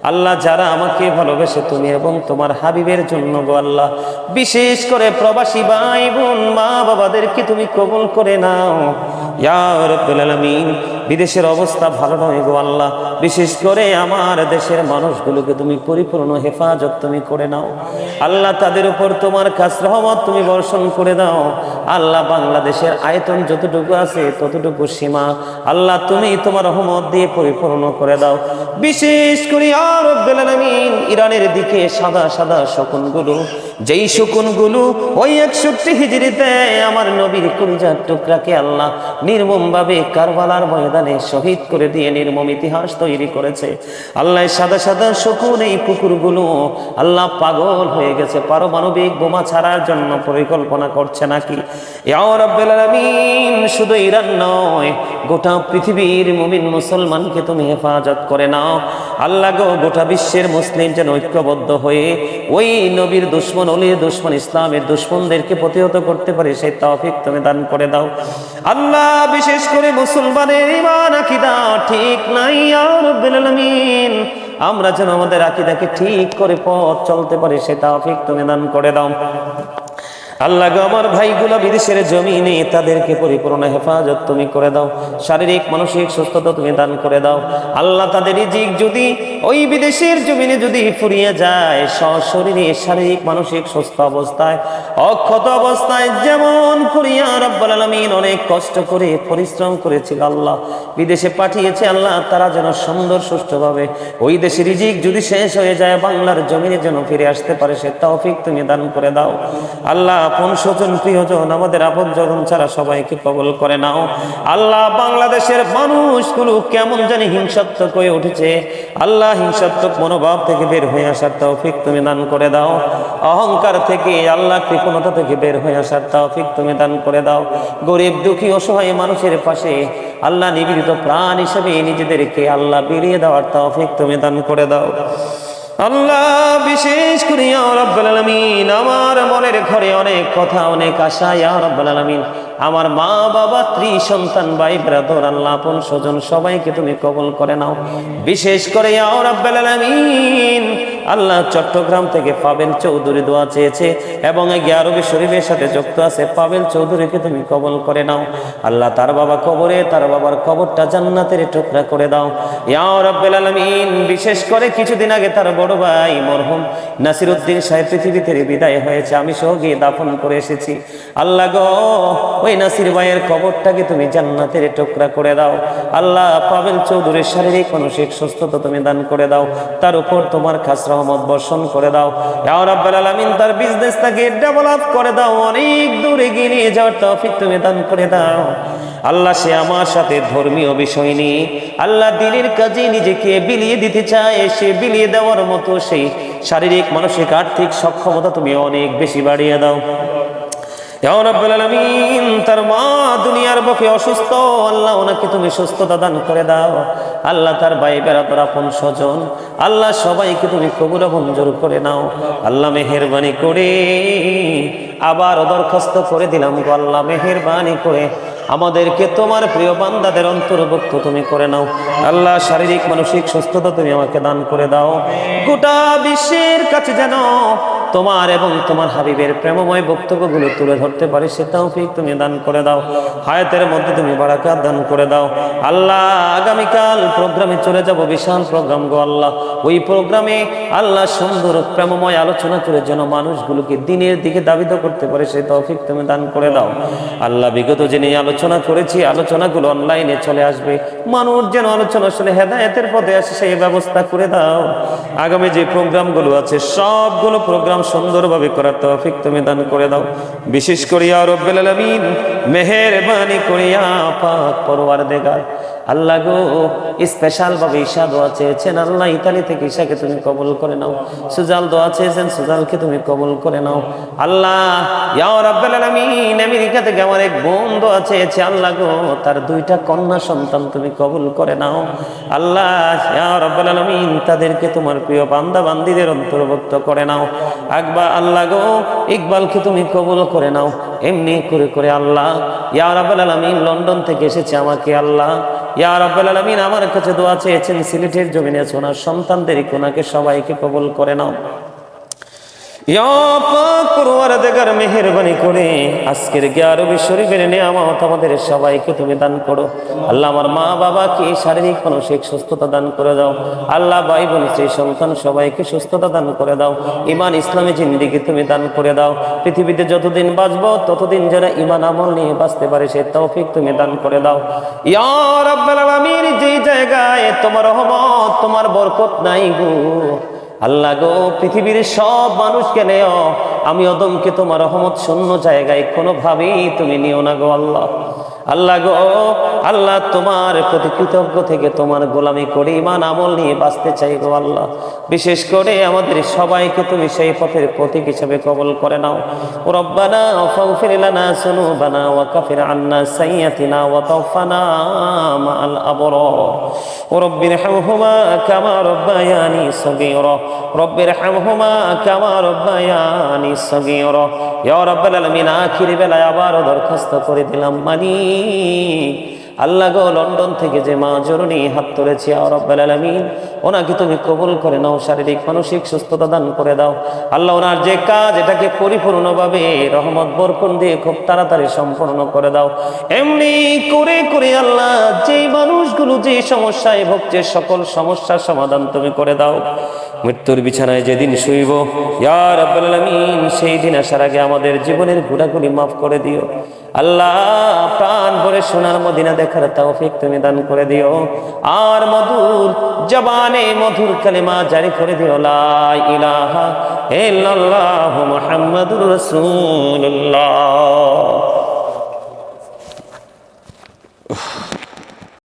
আল্লাহ যারা আমাকে ভালোবেসে তুমি এবং তোমার হাবিবের জন্য গো আল্লাহ, বিশেষ করে প্রবাসী ভাই বোন মা বাবাদেরকে তুমি কবুল করে নাও ইয়া রাব্বুল আলামিন। বিদেশের অবস্থা ভালো নয় গো আল্লাহ, বিশেষ করে আমার দেশের মানুষগুলোকে তুমি পরিপূর্ণ হেফাজত তুমি করে নাও আল্লাহ, তাদের উপর তোমার খাস রহমত তুমি বর্ষণ করে দাও আল্লাহ। বাংলাদেশের আয়তন যতটুকু আছে ততটুকু সীমা আল্লাহ তুমি তোমার রহমত দিয়ে পরিপূর্ণ করে দাও। বিশেষ করে ইয়া রাব্বুল আলামিন ইরানের দিকে সাদা সাদা শকুনগুলো, যেই শকুনগুলো ওই 61 হিজরিতে আমার নবীর কলিজার টুকরাকে আল্লাহ নির্মমভাবে কারবালার ময়দানে শহীদ করে দিয়ে নির্মম ইতিহাস তৈরি করেছে আল্লাহ। সাদা সাদা শকুন এই কুকুরগুলো আল্লাহ পাগল হয়ে গেছে, পারমাণবিক বোমা ছাড়ার জন্য পরিকল্পনা করছে নাকি। ইয়া রাব্বুল আলামিন শুধু ইরান নয়, গোটা পৃথিবীর মুমিন মুসলমানকে তুমি হেফাজত করে নাও আল্লাহ গো। গোটা বিশ্বের মুসলিম যেন ঐক্যবদ্ধ হয়ে ওই নবীর দুশ্মন, ওলির দুশ্মন, ইসলামের দুশ্মনদেরকে প্রতিহত করতে পারে সেই তৌফিক তুমি দান করে দাও আল্লাহ। বিশেষ করে মুসলমানের ঈমান আকীদা ঠিক নাই ইয়া রাব্বুল আলামিন, আমরা যেন আমাদের আকীদাকে ঠিক করে পথ চলতে পারি সেই তৌফিক তুমি দান করে দাও আল্লাহ গো। আমার ভাইগুলো বিদেশের জমিনে তাদেরকে পরিপূর্ণ হেফাজত তুমি করে দাও, শারীরিক মানসিক সুস্থতা তুমি দান করে দাও আল্লাহ। তাদের রিজিক যদি ওই বিদেশের জমিনে যদি ফুরিয়ে যায়, সশরীরে শারীরিক মানসিক সুস্থ অবস্থায়, অক্ষত অবস্থায় যেমন করিয়া রাব্বুল আলামিন অনেক কষ্ট করে পরিশ্রম করেছিল আল্লাহ, বিদেশে পাঠিয়েছে আল্লাহ, তারা যেন সুন্দর সুষ্ঠুভাবে ওই দেশে রিজিক যদি শেষ হয়ে যায় বাংলার জমিনে যেন ফিরে আসতে পারে সে তৌফিক তুমি দান করে দাও আল্লাহ। আপন স্বজন প্রিয়জন আমাদের আপনজন ছাড়া সবাইকে কবুল করে নাও আল্লাহ। বাংলাদেশের মানুষগুলো কেমন জানি হিংসাত্মক হয়ে উঠেছে আল্লাহ, হিংসাত্মক মনোভাব থেকে বের হয়ে আসার তৌফিক তুমি দান করে দাও, অহংকার থেকে আল্লাহ কৃপণতা থেকে বের হয়ে আসার তৌফিক তুমি দান করে দাও। গরিব দুঃখী অসহায় মানুষের পাশে আল্লাহ নিবেদিত প্রাণ হিসেবে নিজেদেরকে আল্লাহ বিলিয়ে দেওয়ার তৌফিক তুমি দান করে দাও আল্লাহ। বিশেষ করে ইয়া রাব্বুল আলামিন আমার মনের ঘরে অনেক কথা, অনেক আশা ইয়া রাব্বুল আলামিন, আমার মা বাবা, স্ত্রী, সন্তান, ভাই ব্রাদার আল্লাহ আপন স্বজন সবাইকে তুমি কবুল করে নাও। বিশেষ করে ইয়া রাব্বুল আলামিন আল্লাহ চট্টগ্রাম থেকে পাবেল চৌধুরী দোয়া চেয়েছে এবং আরবি শরীফের সাথে যুক্ত আছে, পাবেল চৌধুরীকে তুমি কবুল করে নাও আল্লাহ। তার বাবা কবরে, তার বাবার কবরটা জান্নাতের টুকরা করে দাও ইয়া রাব্বুল আলামিন। বিশেষ করে কিছুদিন আগে তার বড় ভাই মরহুম নাসিরউদ্দিন সাহেব পৃথিবী থেকে বিদায় হয়েছে, আমি সহ গিয়ে দাফন করে এসেছি আল্লাহ গো। ওই নাসির ভাইয়ের কবরটাকে তুমি জান্নাতের টুকরা করে দাও আল্লাহ। পাবেল চৌধুরীর শারীরিক মানসিক সুস্থতা তুমি দান করে দাও, তার উপর তোমার খাস রহমত বর্ষণ করে দাও ইয়া রাব্বুল আলামিন। তার বিজনেসটাকে ডেভেলপ করে দাও, অনেক দূরে এগিয়ে নিয়ে যাওয়ার তৌফিক তুমি দান করে দাও আল্লাহ। সে আমার সাথে ধর্মীয় বিষয় নিয়ে আল্লাহ দ্বীনের কাজে নিজেকে বিলিয়ে দিতে চায়, সে বিলিয়ে দেওয়ার মতো সেই শারীরিক মানসিক আর্থিক সক্ষমতা তুমি অনেক বেশি বাড়িয়ে দাও ইয়া রাব্বুল আলামিন। তার মা দুনিয়ার বুকে অসুস্থ আল্লাহ, ওনাকে তুমি সুস্থতা দান করে দাও আল্লাহ। তার ভাই বেরাদর আপন স্বজন আল্লাহ সবাইকে তুমি কবুল মঞ্জুর করে নাও আল্লাহ। মেহেরবানি করে আবার দরখাস্ত করে দিলাম গো আল্লাহ, মেহেরবানি করে আমাদেরকে তোমার প্রিয় বান্দাদের অন্তর্ভুক্ত তুমি করে নাও আল্লাহ। শারীরিক মানসিক সুস্থতা তুমি আমাকে দান করে দাও, গোটা বিশ্বের কাছে যেন তোমার এবং তোমার হাবিবের প্রেমময় বক্তব্যগুলো তুলে ধরতে পারে সে তৌফিক তুমি দান করে দাও। হায়াতের মধ্যে তুমি বারাকাত দান করে দাও আল্লাহ। আগামীকাল প্রোগ্রামে চলে যাব, বিশাল প্রোগ্রাম গো আল্লাহ। ওই প্রোগ্রামে আল্লাহ সুন্দর প্রেমময় আলোচনা করে যেন মানুষগুলোকে দিনের দিকে দাবিত করতে পারে সেই তৌফিক তুমি দান করে দাও আল্লাহ। বিগত যিনি আলোচনা করেছি আলোচনাগুলো অনলাইনে চলে আসবে, মানুষ যেন আলোচনা আসলে হেদায়েতের পথে আসে সেই ব্যবস্থা করে দাও। আগামী যে প্রোগ্রামগুলো আছে সবগুলো প্রোগ্রাম সুন্দরভাবে করার তৌফিক তুমি দান করে দাও। বিশেষ করে ইয়া রাব্বুল আলামিন মেহেরবানি করিয়া পাক পরওয়ারদিগার আল্লাহ গো স্পেশাল ভাবে ঈশা দোয়া চেয়েছেন আল্লাহ, ইতালি থেকে ঈশাকে তুমি কবুল করে নাও। সুজাল দোয়া চেয়েছেন, সুজালকে তুমি কবুল করে নাও আল্লাহ। ইয়া রাব্বুল আলামিন আমেরিকা থেকে আমার এক বোন দোয়া চেয়েছে আল্লাহ গো, তার 2টা কন্যা সন্তান তুমি কবুল করে নাও আল্লাহ। ইয়া রাব্বুল আলামিন তাদেরকে তোমার প্রিয় বান্দা বান্দীদের অন্তর্ভুক্ত করে নাও আকবার আল্লাহ গো। ইকবালকে তুমি কবুল করে নাও এমনি করে করে আল্লাহ। ইয়া রাব্বুল আলামিন লন্ডন থেকে এসেছে আমাকে আল্লাহ। ইয়া রাব্বুল আলামিন আমার কাছে দোয়া চেয়েছেন সিলেটের জমিনে আছে ওনার সন্তানদের, ওনাকে সবাইকে কবুল করে নাও ইয়া পাক পরওয়ারদিগার মেহেরবানি করে আজকের 11 শরীফের নিয়ামত আমাদের সবাইকে তুমি দান করো। আল্লাহ আমার মা বাবাকে শারীরিক মানসিক সুস্থতা দান করে দাও। আল্লাহ ভাই বোন স্ত্রী সন্তান সবাইকে সুস্থতা দান করে দাও। ঈমান ইসলামী জিন্দেগি তুমি দান করে দাও। পৃথিবীতে যতদিন বাঁচবো ততদিন যারা ঈমান আমল নিয়ে বাঁচতে পারে সেই তৌফিক তুমি দান করে দাও। ইয়া রাব্বাল আলামিন, যেই জায়গায় তোমার রহমত তোমার বরকত নাই গো আল্লাহ গো, পৃথিবীর সব মানুষকে নেও, আমি অদমকে তোমার রহমত শূন্য জায়গায় কোনোভাবেই তুমি নিও না গো আল্লাহ। আল্লাহ গো আল্লাহ, তোমার প্রতি কৃতজ্ঞ থেকে তোমার গোলামি করে ঈমান আমল নিয়ে বাঁচতে চাই গো আল্লাহ। বিশেষ করে আমাদের সবাইকে তুমি সেই পথের প্রতীক হিসেবে কবুল করে নাও। রব্বানা ফাগফির লানা যুনুবানা ওয়া কাফির আন্না সাইয়্যাতিনা ওয়া তাওফানা মাআল আবরার। রব্বিরহামহুমা কামা রব্বায়ানি সগীরা। রব্বিরহামহুমা কামা রব্বায়ানি সগীরা। ইয়া রাব্বাল আলামিন, আখির বেলায় আবারও দরখাস্ত করে দিলাম মালিক আল্লাহ গো, লন্ডন থেকে যে মা জননী হাত তুলেছি ইয়া রাব্বাল আলামিন, ওনাকে তুমি কবুল করে নাও, শারীরিক মানসিক সুস্থতা দান করে দাও আল্লাহ। ওনার যে কাজ এটাকে পরিপূর্ণভাবে রহমত বরকত দিয়ে খুব তাড়াতাড়ি সম্পূর্ণ করে দাও। এমনি করে করে আল্লাহ, যেই মানুষগুলো যে সমস্যায় ভুগছে সকল সমস্যার সমাধান তুমি করে দাও। মৃত্যুর বিছানায় যেদিন শুইব ইয়া রাব্বাল আলামিন, সেই দিন আসার আগে আমাদের জীবনের গুনাহগুলি মাফ করে দিও আল্লাহ। প্রাণ ভরে সোনার মদিনা দেখার তৌফিক তুমি দান করে দিও। আর মধুর জবানে মধুর কালেমা জারি করে দিও, লা ইলাহা ইল্লাল্লাহু মুহাম্মাদুর রাসূলুল্লাহ।